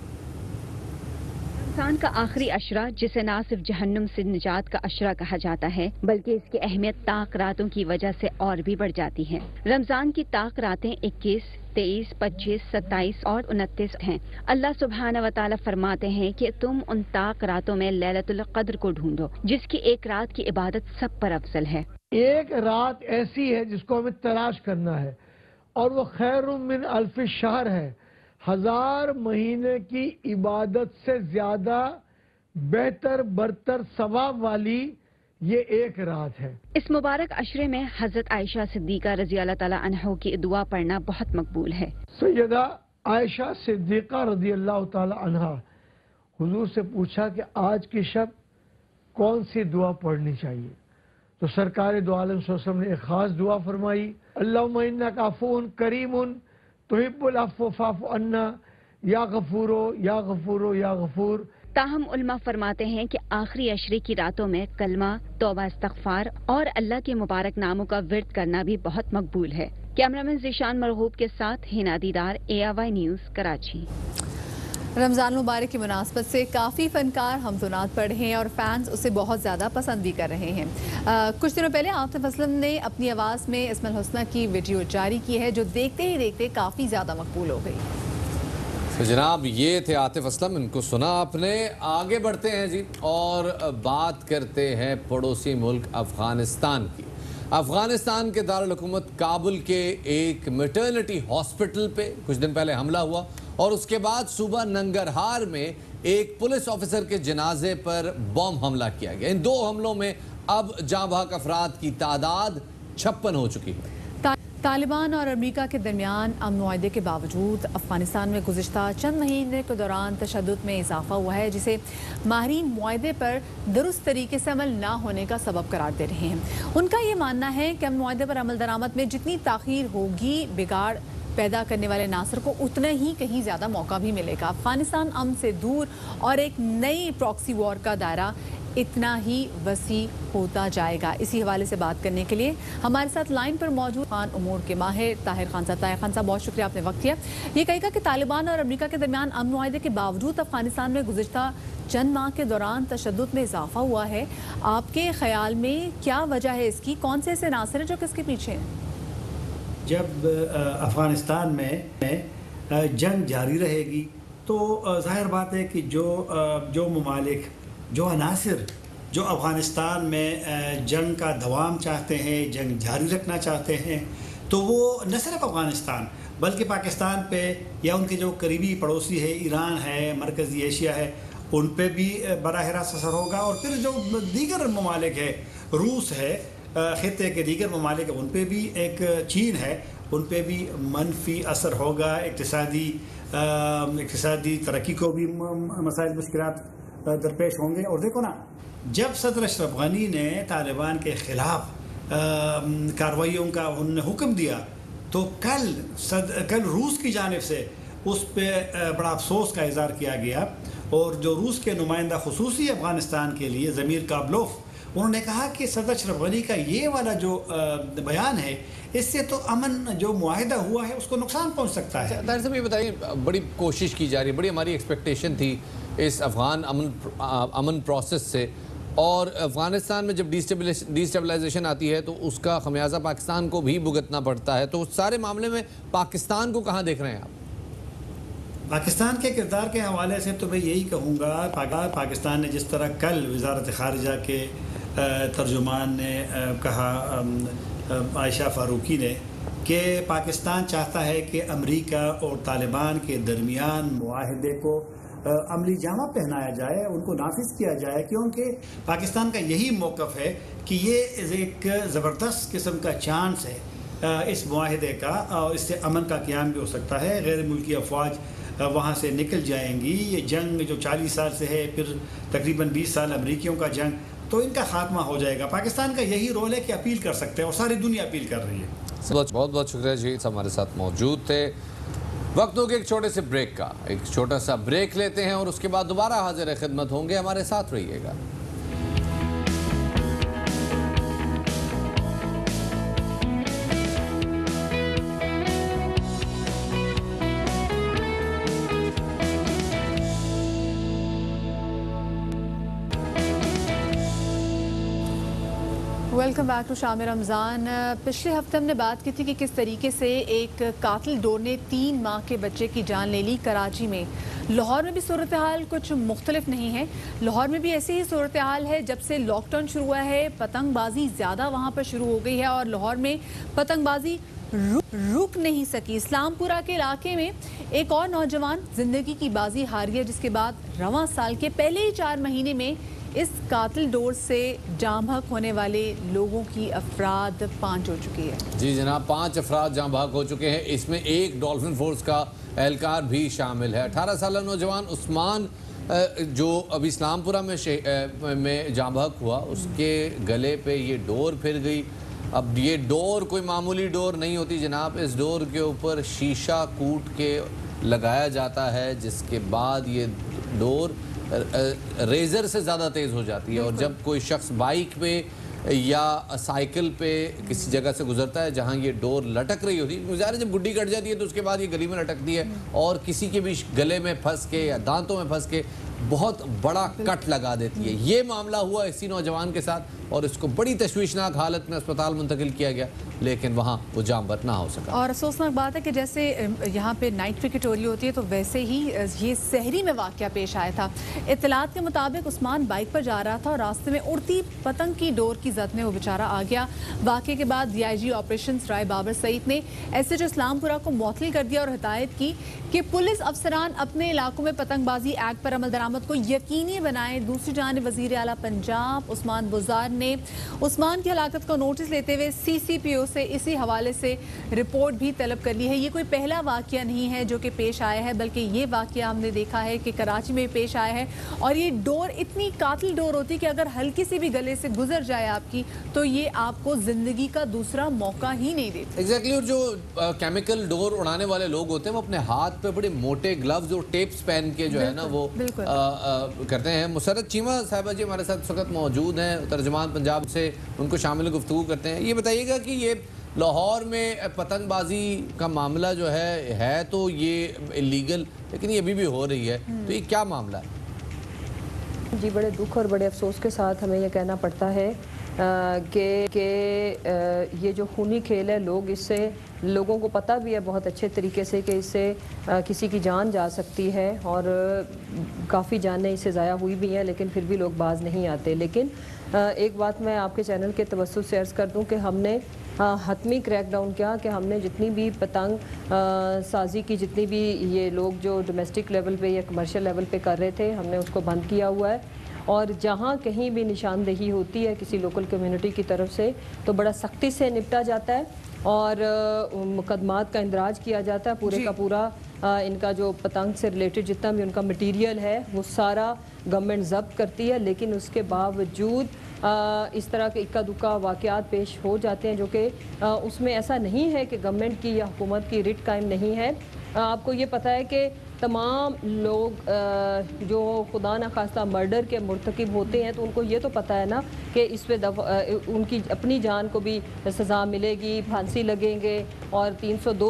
Speaker 14: रमजान का आखिरी अशरा, जिसे ना सिर्फ जहन्नुम से निजात का अशरा कहा जाता है, बल्कि इसकी अहमियत ताक रातों की वजह से और भी बढ़ जाती है। रमजान की ताक रातें 21, 23, 25, 27 और 29 हैं। अल्लाह सुब्हानहू व तआला फरमाते हैं कि तुम उन ताक रातों में लैलतुल क़द्र को ढूंढो, जिसकी एक रात की इबादत सब पर अफजल है।
Speaker 15: एक रात ऐसी है जिसको हमें तलाश करना है और वो खैरुम मिन अल्फ शहर है। 1000 महीने की इबादत से ज्यादा बेहतर बरतर सवाब वाली ये एक रात है।
Speaker 14: इस मुबारक अशरे में हजरत आयशा सिद्दीका रजी अल्लाह ताला अन्हा की दुआ पढ़ना बहुत मकबूल है।
Speaker 15: सैयदा आयशा सिद्दीका रजी अल्लाह ताला अन्हा हुजूर से पूछा कि आज की शब कौन सी दुआ पढ़नी चाहिए, तो सरकार दो आलम सल्लल्लाहु अलैहि वसल्लम ने एक खास दुआ फरमाई, अल्लाहुम्मा इन्नका अफ़ून करीमुन तुहिब्बुल अफ़्व फ़अफ़ु अन्ना या गफूरो या गफूरो या गफूर।
Speaker 14: ताहम उल्मा फरमाते हैं कि आखिरी अशरे की रातों में कलमा, तौबा, इस्तग़फ़ार और अल्लाह के मुबारक नामों का विर्द करना भी बहुत मकबूल है। कैमरामैन ज़ीशान मरगूब के साथ हिना दीदार, ARY न्यूज़, कराची।
Speaker 1: रमज़ान मुबारक की मुनासबत से काफ़ी फ़नकार हमदुनात पढ़े हैं और फैंस उसे बहुत ज़्यादा पसंद भी कर रहे हैं। कुछ दिनों पहले आतिफ असलम ने अपनी आवाज़ में इस्माइल हुस्ना की वीडियो जारी की है, जो देखते ही देखते काफ़ी ज़्यादा मकबूल हो गई।
Speaker 2: तो जनाब ये थे आतिफ असलम, इनको सुना आपने। आगे बढ़ते हैं जी और बात करते हैं पड़ोसी मुल्क अफ़गानिस्तान की। अफ़गानिस्तान के दारुल हुकूमत काबुल के एक मैटरनिटी हॉस्पिटल पे कुछ दिन पहले हमला हुआ और उसके बाद सूबा नंगरहार में एक पुलिस ऑफिसर के जनाजे पर बॉम्ब हमला किया गया। इन दो हमलों में अब जाँ बहक अफराद की तादाद 56 हो चुकी है।
Speaker 1: तालिबान और अमेरिका के दरमियान अमन मुआहदे के बावजूद अफगानिस्तान में गुज़िश्ता चंद महीने के दौरान तशद्दुद में इजाफा हुआ है, जिसे माहिरीन मुआहदे पर दुरुस्त तरीके से अमल ना होने का सबब करार दे रहे हैं। उनका ये मानना है कि अमन मुआहदे पर अमल दरामद में जितनी ताख़ीर होगी, बिगाड़ पैदा करने वाले नासर को उतना ही कहीं ज़्यादा मौका भी मिलेगा। अफगानिस्तान अमन से दूर और एक नई प्रॉक्सी वॉर का दायरा इतना ही वसी होता जाएगा। इसी हवाले से बात करने के लिए हमारे साथ लाइन पर मौजूद खान उमूर के माहिर ताहिर खान साहब। ताहिर खान साहब, बहुत शुक्रिया, आपने वक्त दिया। ये कहेगा कि तालिबान और अमेरिका के दरमियान अमन मुआहदे के बावजूद अफगानिस्तान में गुज़िश्ता चंद माह के दौरान तशद्दुद में इजाफा हुआ है। आपके ख्याल में क्या वजह है इसकी? कौन से ऐसे नासर हैं जो किसके पीछे हैं?
Speaker 16: जब अफगानिस्तान में जंग जारी रहेगी तो जाहिर बात है कि जो ममालिक, जो अनासिर जो अफ़गानिस्तान में जंग का दवाम चाहते हैं, जंग जारी रखना चाहते हैं, तो वो न सिर्फ अफ़गानिस्तान बल्कि पाकिस्तान पे या उनके जो करीबी पड़ोसी है, ईरान है, मरकज़ी एशिया है, उन पे भी बराह रास्त असर होगा। और फिर जो दीगर ममालिक है, रूस है, ख़ित्ते के दीगर ममालिक, उन पे भी, एक चीन है, उन पे भी मनफी असर होगा। इक़्तिसादी तरक्की को भी मसाइल मुश्किलात दरपेश होंगे। और देखो ना, जब सदर अशरफ गनी ने तालिबान के ख़िलाफ़ कार्रवाइयों का उन्होंने हुक्म दिया तो कल रूस की जानिब से उस पर बड़ा अफसोस का इज़हार किया गया। और जो रूस के नुमाइंदा खुसूसी अफ़गानिस्तान के लिए ज़मीर काबलोफ, उन्होंने कहा कि सदर अशरफ गनी का ये वाला जो बयान है, इससे तो अमन जो मुआहिदा हुआ है उसको नुकसान पहुंच सकता है।
Speaker 2: ताहिर साहब, ये बताइए, बड़ी कोशिश की जा रही है, बड़ी हमारी एक्सपेक्टेशन थी इस अफ़गान अमन प्रोसेस से, और अफ़गानिस्तान में जब डिस्टेबलाइजेशन आती है तो उसका खमियाजा पाकिस्तान को भी भुगतना पड़ता है। तो सारे मामले में पाकिस्तान को कहाँ देख रहे हैं आप?
Speaker 16: पाकिस्तान के किरदार के हवाले से तो मैं यही कहूँगा, पाकिस्तान ने जिस तरह कल वज़ारत ख़ारिजा के तर्जुमान ने कहा, आयशा फ़ारूकी ने, कि पाकिस्तान चाहता है कि अमेरिका और तालिबान के दरमियान मुआहदे को अमली जामा पहनाया जाए, उनको नाफिज किया जाए, क्योंकि पाकिस्तान का यही मौक़िफ़ है कि ये एक ज़बरदस्त किस्म का चांस है इस मुआहदे का, और इससे अमन का क़याम भी हो सकता है। गैर मुल्की अफवाज वहाँ से निकल जाएंगी। ये जंग जो 40 साल से है, फिर तकरीबन 20 साल अमरीकियों का जंग, तो इनका खात्मा हो जाएगा। पाकिस्तान का यही रोल है कि अपील कर सकते हैं, और सारी दुनिया अपील कर रही है।
Speaker 2: बहुत बहुत शुक्रिया जी, हमारे साथ मौजूद थे। वक्त हो गया एक छोटे से ब्रेक का, एक छोटा सा ब्रेक लेते हैं और उसके बाद दोबारा हाजिर खिदमत होंगे। हमारे साथ रहिएगा।
Speaker 1: वेलकम बैक टू शाम रमज़ान। पिछले हफ्ते हमने बात की थी कि किस तरीके से एक कातिल डोर ने 3 माह के बच्चे की जान ले ली कराची में। लाहौर में भी सूरत हाल कुछ मुख्तलिफ नहीं है। लाहौर में भी ऐसी ही सूरत हाल है। जब से लॉकडाउन शुरू हुआ है, पतंगबाजी ज़्यादा वहाँ पर शुरू हो गई है और लाहौर में पतंगबाजी रुक नहीं सकी। इस्लामपुरा के इलाके में एक और नौजवान जिंदगी की बाजी हार गया, जिसके बाद रवां साल के पहले ही 4 महीने में इस कातिल डोर से जाँ बहक होने वाले लोगों की अफराद 5 हो चुकी है। जी
Speaker 2: जनाब, 5 अफराद जाँ बहक हो चुके हैं। इसमें एक डॉल्फिन फोर्स का एहलकार भी शामिल है। 18 साल नौजवान उस्मान जो अभी इस्लामपुरा में जाँ बहक हुआ, उसके गले पे ये डोर फिर गई। अब ये डोर कोई मामूली डोर नहीं होती जनाब। इस डोर के ऊपर शीशा कूट के लगाया जाता है, जिसके बाद ये डोर रेज़र से ज़्यादा तेज़ हो जाती है। और जब कोई शख्स बाइक पे या साइकिल पे किसी जगह से गुजरता है जहाँ ये डोर लटक रही होती है, ज़ाहिर जब गुड्डी कट जाती है तो उसके बाद ये गली में लटकती है और किसी के भी गले में फंस के या दांतों में फंस के बहुत बड़ा कट लगा देती है। ये मामला हुआ इसी नौजवान के साथ और इसको बड़ी तशवीशनाक हालत में अस्पताल मुंतकिल किया गया, लेकिन वहाँ वो जामबद ना हो सका।
Speaker 1: और अफसोसनाक बात है कि जैसे यहाँ पे नाइट क्रिकेट हो रही होती है तो वैसे ही ये सहरी में वाक़या पेश आया था। इत्तलात के मुताबिक उस्मान बाइक पर जा रहा था और रास्ते में उड़ती पतंग की डोर की जद में वो बेचारा आ गया। वाक़े के बाद DIG ऑपरेशन राय बाबर सईद ने SHO इस्लामपुरा को मुअत्तल कर दिया और हिदायत की कि पुलिस अफसरान अपने इलाकों में पतंगबाजी एक्ट पर अमल दरामद को यकीनी बनाएं। दूसरी जानिब वज़ीर आला पंजाब उस्मान बुज़दार ने उस्मान की हलाकत को नोटिस लेते हुए CCPO से इसी हवाले से रिपोर्ट भी तलब कर ली है। ये कोई पहला वाक़या नहीं है जो कि पेश आया है, बल्कि ये वाक़या हमने देखा है कि कराची में पेश आया है। और ये डोर इतनी कातिल डोर होती है कि अगर हल्की से भी गले से गुजर जाए आपकी तो ये आपको ज़िंदगी का दूसरा मौका ही नहीं देती।
Speaker 2: एग्जैक्टली। और जो केमिकल डोर उड़ाने वाले लोग होते हैं वो अपने हाथ पे बड़े मोटे ग्लव्स और टेप्स पहन के जो है ना वो करते हैं। मुसरत चीमा साहिबा जी हमारे साथ इस वक्त मौजूद हैं, तर्जुमान पंजाब से, उनको शामिल गुफ्तगू करते हैं। ये बताइएगा कि ये लाहौर में पतंगबाजी का मामला जो है तो ये इलीगल, लेकिन ये अभी भी हो रही है, तो ये क्या मामला है?
Speaker 17: जी, बड़े दुख और बड़े अफसोस के साथ हमें यह कहना पड़ता है कि ये जो खूनी खेल है, लोग इससे, लोगों को पता भी है बहुत अच्छे तरीके से कि इससे किसी की जान जा सकती है और काफ़ी जानें इससे ज़ाया हुई भी हैं, लेकिन फिर भी लोग बाज नहीं आते। लेकिन एक बात मैं आपके चैनल के तवज्जुह से अर्ज़ कर दूं कि हमने हतमी क्रैकडाउन किया कि हमने जितनी भी पतंग साजी की, जितनी भी ये लोग जो डोमेस्टिक लेवल पे या कमर्शियल लेवल पे कर रहे थे, हमने उसको बंद किया हुआ है। और जहाँ कहीं भी निशानदेही होती है किसी लोकल कम्युनिटी की तरफ से तो बड़ा सख्ती से निपटा जाता है और मुकदमात का इंदराज किया जाता है। पूरे का पूरा इनका जो पतंग से रिलेटेड जितना भी उनका मटीरियल है वो सारा गवर्नमेंट जब्त करती है, लेकिन उसके बावजूद इस तरह के इक्का दुक्का वाक़यात पेश हो जाते हैं जो कि उसमें ऐसा नहीं है कि गवर्नमेंट की या हुकूमत की रिट कायम नहीं है। आपको ये पता है कि तमाम लोग जो खुदा न खास्ता मर्डर के मुर्तकिब होते हैं तो उनको ये तो पता है ना कि इस पे उनकी अपनी जान को भी सज़ा मिलेगी, फांसी लगेंगे और 302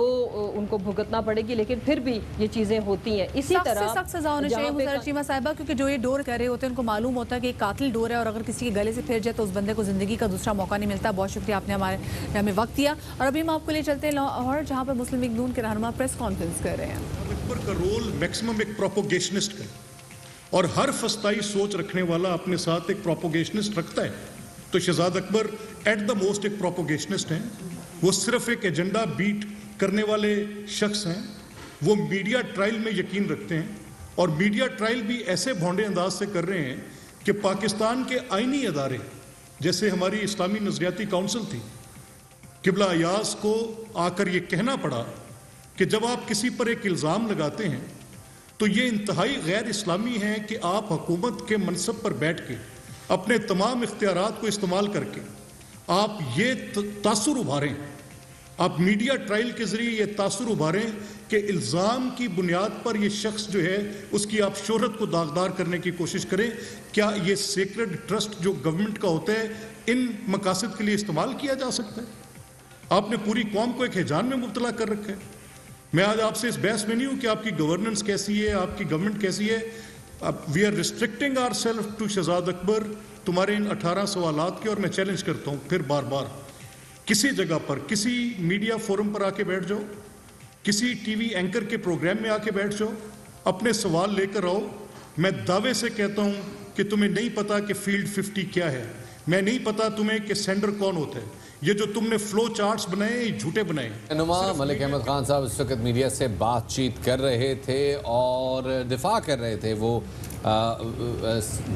Speaker 17: उनको भुगतना पड़ेगी, लेकिन फिर भी ये चीज़ें होती हैं। इसी तरह
Speaker 1: सख्त सज़ा होनी चाहिए मुसर्रत चीमा साहिबा, क्योंकि जो ये डोर कर रहे होते हैं उनको मालूम होता है कि एक कातिल डोर है और अगर किसी के गले से फिर जाए तो उस बंदे को ज़िंदगी का दूसरा मौका नहीं मिलता। बहुत शुक्रिया, आपने हमें वक्त दिया। और अभी हम आपको ले चलते हैं लाहौर, जहाँ पर मुस्लिम लीग नून के रहनुमा प्रेस कॉन्फ्रेंस कर रहे हैं।
Speaker 18: का रोल मैक्सिमम एक प्रोपोगेशनिस्ट का, और हर फस्ताई सोच रखने वाला अपने साथ एक प्रोपोगेशनिस्ट रखता है। तो Shahzad Akbar at the most एक प्रोपोगेशनिस्ट हैं। वो सिर्फ एक एजेंडा बीट करने वाले शख्स हैं। वो मीडिया ट्रायल में यकीन रखते हैं और मीडिया ट्रायल भी ऐसे भोंडे अंदाज से कर रहे हैं कि पाकिस्तान के आईनी अदारे जैसे हमारी इस्लामी नजरियाती काउंसिल थी, किबला अयाज को आकर ये कहना पड़ा कि जब आप किसी पर एक इल्ज़ाम लगाते हैं तो ये इंतहाई गैर इस्लामी है कि आप हुकूमत के मनसब पर बैठ के अपने तमाम इख्तियारात को इस्तेमाल करके आप ये तासुर उभारें, आप मीडिया ट्रायल के ज़रिए ये तासुर उभारें कि इल्ज़ाम की बुनियाद पर ये शख्स जो है उसकी आप शोहरत को दागदार करने की कोशिश करें। क्या ये सेक्रेड ट्रस्ट जो गवर्नमेंट का होता है इन मकासद के लिए इस्तेमाल किया जा सकता है? आपने पूरी कौम को एक हिजान में मुब्तला कर रखा है। मैं आज आपसे इस बहस में नहीं हूं कि आपकी गवर्नेंस कैसी है, आपकी गवर्नमेंट कैसी है। We are restricting our self to Shahzad Akbar, तुम्हारे इन 18 सवालात के। और मैं चैलेंज करता हूं फिर बार बार, किसी जगह पर, किसी मीडिया फोरम पर आके बैठ जाओ, किसी टीवी एंकर के प्रोग्राम में आके बैठ जाओ, अपने सवाल लेकर आओ। मैं दावे से कहता हूं कि तुम्हें नहीं पता कि फील्ड 50 क्या है, मैं नहीं पता तुम्हें कि सेंडर कौन होता है। ये जो तुमने फ्लो चार्ट्स बनाए ये झूठे बनाए।
Speaker 2: रहनुमा मलिक अहमद खान साहब इस वक्त मीडिया से बातचीत कर रहे थे और दिफा कर रहे थे वो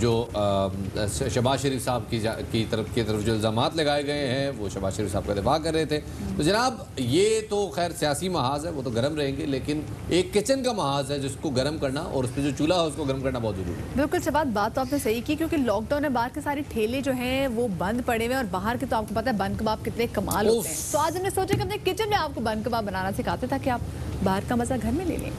Speaker 2: जो शहबाज शरीफ साहब की तरफ जो इल्ज़ामात लगाए गए हैं वो शहबाज शरीफ साहब का दिफा कर रहे थे। तो जनाब ये तो खैर सियासी महाज है, वो तो गर्म रहेंगे, लेकिन एक किचन का महाज है जिसको गर्म करना और उस पर जो चूल्हा है उसको गर्म करना बहुत जरूरी है।
Speaker 1: बिल्कुल शबाद, बात तो आपने सही की, क्योंकि लॉकडाउन में बाहर के सारे ठेले जो हैं वो बंद पड़े हुए हैं और बाहर के तो आपको पता है बन कबाब कितने कमाल होते हैं। तो आज हमने सोचा कि अपने किचन में आपको बन कबाब बनाना सिखाते ताकि आप बाहर का मजा घर में ले लें।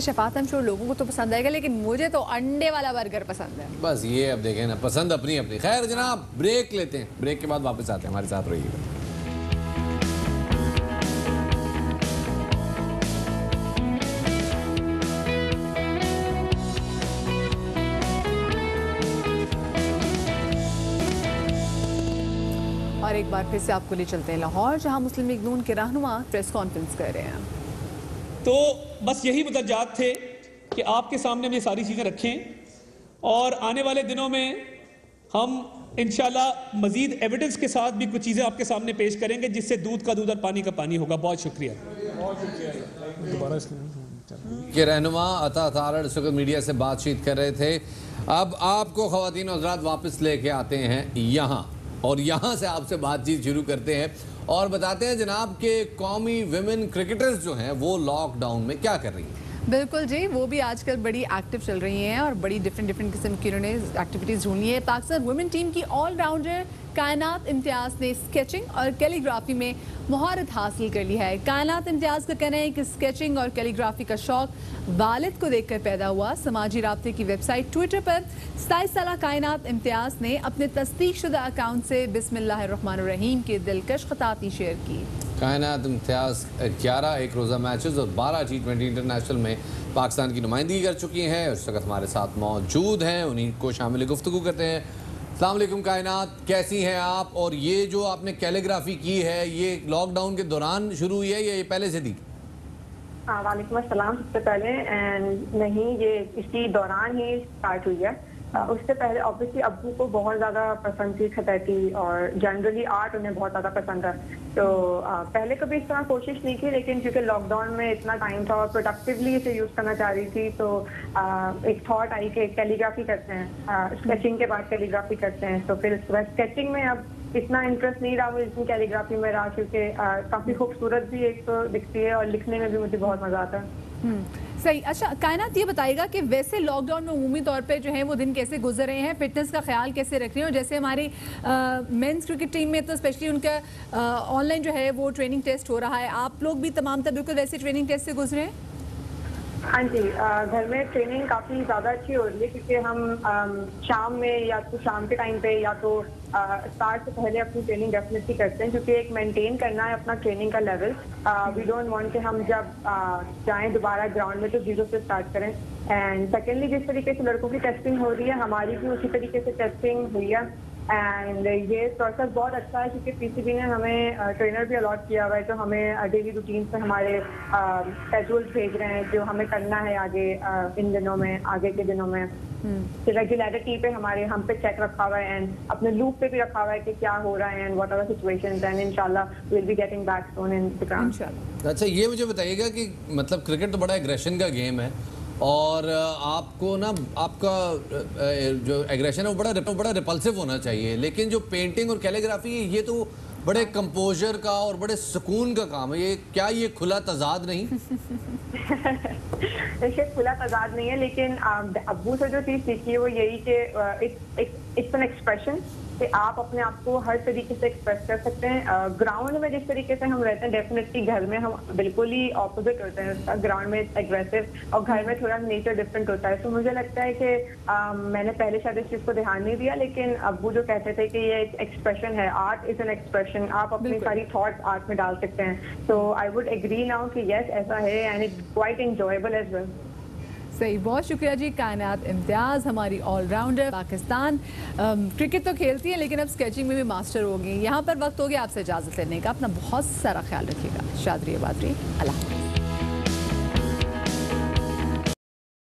Speaker 1: शफात हम श्योर लोगों को तो पसंद आएगा, लेकिन मुझे तो अंडे वाला बर्गर पसंद है।
Speaker 2: बस ये अब देखें ना, पसंद अपनी अपनी। खैर जनाब, ब्रेक लेते हैं, ब्रेक के बाद वापस आते हैं, हमारे साथ रहिएगा।
Speaker 1: और एक बार फिर से आपको ले चलते हैं लाहौर, जहां मुस्लिम लीग नून के रहनुमा प्रेस कॉन्फ्रेंस कर रहे हैं।
Speaker 19: तो बस यही मुद्दाजात थे कि आपके सामने हम ये सारी चीज़ें रखें और आने वाले दिनों में हम इंशाल्लाह मजीद एविडेंस के साथ भी कुछ चीज़ें आपके सामने पेश करेंगे जिससे दूध का दूध और पानी का पानी होगा। बहुत शुक्रिया।
Speaker 2: के रहनुमा अता तारड़ इस वक्त मीडिया से बातचीत कर रहे थे। अब आपको ख़वातीन और हज़रात वापस लेके आते हैं यहाँ, और यहाँ से आपसे बातचीत शुरू करते हैं और बताते हैं जनाब के कौमी विमेन क्रिकेटर्स जो हैं वो लॉकडाउन में क्या कर रही हैं।
Speaker 1: बिल्कुल जी, वो भी आजकल बड़ी एक्टिव चल रही हैं और बड़ी डिफरेंट किस्म की उन्होंने एक्टिविटीज़ ढूंढी है। पाकिस्तान वुमेन टीम की ऑलराउंडर कायनात इम्तियाज़ ने स्केचिंग और कैलीग्राफी में महारत हासिल कर ली है। कायनात इम्तियाज़ का कहना है कि स्केचिंग और कैलीग्राफी का शौक वालिद को देखकर पैदा हुआ। समाजी राब्ते की वेबसाइट ट्विटर पर 27 साल कायनात इम्तियाज़ ने अपने तस्दीकशुदा अकाउंट से बिस्मिल्लाहिर्रहमानिर्रहीम की दिलकश खताती शेयर की। कायनात इम्तियाज़ 11 एक रोज़ा मैचेस और 12 T20 इंटरनेशनल में पाकिस्तान की नुमाइंदगी कर चुकी हैं। उस वक्त हमारे साथ मौजूद हैं, उन्हीं को शामिल गुफ्तगू करते हैं। अस्सलाम वालेकुम कायनात, कैसी हैं आप? और ये जो आपने कैलीग्राफी की है ये लॉकडाउन के दौरान शुरू हुई है या ये पहले से थी?
Speaker 20: वालेकुम अस्सलाम। सबसे पहले नहीं, ये इसी दौरान ही स्टार्ट हुई है। उससे पहले ऑब्वियसली अब्बू को बहुत ज़्यादा पसंद थी खतैती और जनरली आर्ट उन्हें बहुत ज़्यादा पसंद है। तो पहले कभी इस तरह कोशिश नहीं की, लेकिन क्योंकि लॉकडाउन में इतना टाइम था और प्रोडक्टिवली इसे यूज़ करना चाह रही थी तो एक थॉट आई कि कैलीग्राफी करते हैं, स्केचिंग के बाद कैलीग्राफी करते हैं। तो फिर उसके बाद स्केचिंग में अब इतना इंटरेस्ट नहीं रहा मुझे जितनी कैलीग्राफी में रहा, क्योंकि काफ़ी खूबसूरत भी एक तो दिखती है और लिखने में भी मुझे बहुत मज़ा आता है।
Speaker 1: सही। अच्छा कायनात, ये बताइएगा कि वैसे लॉकडाउन में उमूमी तौर पे जो है वो दिन कैसे गुजर रहे हैं, फिटनेस का ख्याल कैसे रख रहे हैं? और जैसे हमारी मेंस क्रिकेट टीम में तो स्पेशली उनका ऑनलाइन जो है वो ट्रेनिंग टेस्ट हो रहा है, आप लोग भी तमाम बिल्कुल वैसे ट्रेनिंग टेस्ट से गुजरे हैं?
Speaker 20: हाँ जी, घर में ट्रेनिंग काफ़ी ज़्यादा अच्छी हो रही है, क्योंकि हम शाम में या तो शाम के टाइम पे या तो स्टार्ट से पहले अपनी ट्रेनिंग डेफिनेटली करते हैं, क्योंकि एक मेंटेन करना है अपना ट्रेनिंग का लेवल। वी डोंट वांट कि हम जब जाएं दोबारा ग्राउंड में तो जीरो से स्टार्ट करें। एंड सेकेंडली, जिस तरीके से लड़कों की टेस्टिंग हो रही है हमारी भी उसी तरीके से टेस्टिंग हुई है। एंड ये प्रोसेस बहुत अच्छा है, क्योंकि पीसीबी ने हमें ट्रेनर भी अलॉट किया हुआ है, तो हमें डेली रूटीन से हमारे शेड्यूल्स भेज रहे हैं जो हमें करना है आगे इन दिनों में, आगे के दिनों में। तो रेगुलरिटी पे हम पे चेक रखा हुआ है एंड अपने लूप पे भी रखा हुआ है कि क्या हो रहा है and what are the situations, and इंशाल्लाह we will be getting back soon in the ground.
Speaker 2: अच्छा, ये मुझे बताइएगा कि मतलब क्रिकेट तो बड़ा एग्रेशन का गेम है और आपको ना आपका जो एग्रेशन है वो बड़ा रिपल्सिव होना चाहिए, लेकिन जो पेंटिंग और कैलीग्राफी है ये तो बड़े कंपोजर का और बड़े सुकून का काम है। ये क्या ये खुला तजाद नहीं?
Speaker 20: देखिए, खुला तजाद नहीं है, लेकिन अब्बू से जो चीज़ सीखी है वो यही कि इट्स एन एक्सप्रेशन कि आप अपने आप को हर तरीके से एक्सप्रेस कर सकते हैं। ग्राउंड में जिस तरीके से हम रहते हैं डेफिनेटली घर में हम बिल्कुल ही ऑपोजिट होते हैं। ग्राउंड में एग्रेसिव और घर में थोड़ा नेचर डिफरेंट होता है। तो मुझे लगता है कि मैंने पहले शायद इस चीज़ को ध्यान नहीं दिया, लेकिन अब्बू जो कहते थे कि ये एक एक्सप्रेशन है, आर्ट इज एन एक्सप्रेशन, आप अपनी सारी थॉट्स आर्ट में डाल सकते हैं। तो आई वुड एग्री नाउ कि यस ऐसा है and it's quite enjoyable as well.
Speaker 1: सही, बहुत शुक्रिया जी कायनात इम्तियाज़, हमारी ऑलराउंडर। पाकिस्तान क्रिकेट तो खेलती है लेकिन अब स्केचिंग में भी मास्टर हो गई। यहाँ पर वक्त हो गया आपसे इजाज़त लेने का। अपना बहुत सारा ख्याल रखिएगा। शादरी बादरी, अल्लाह।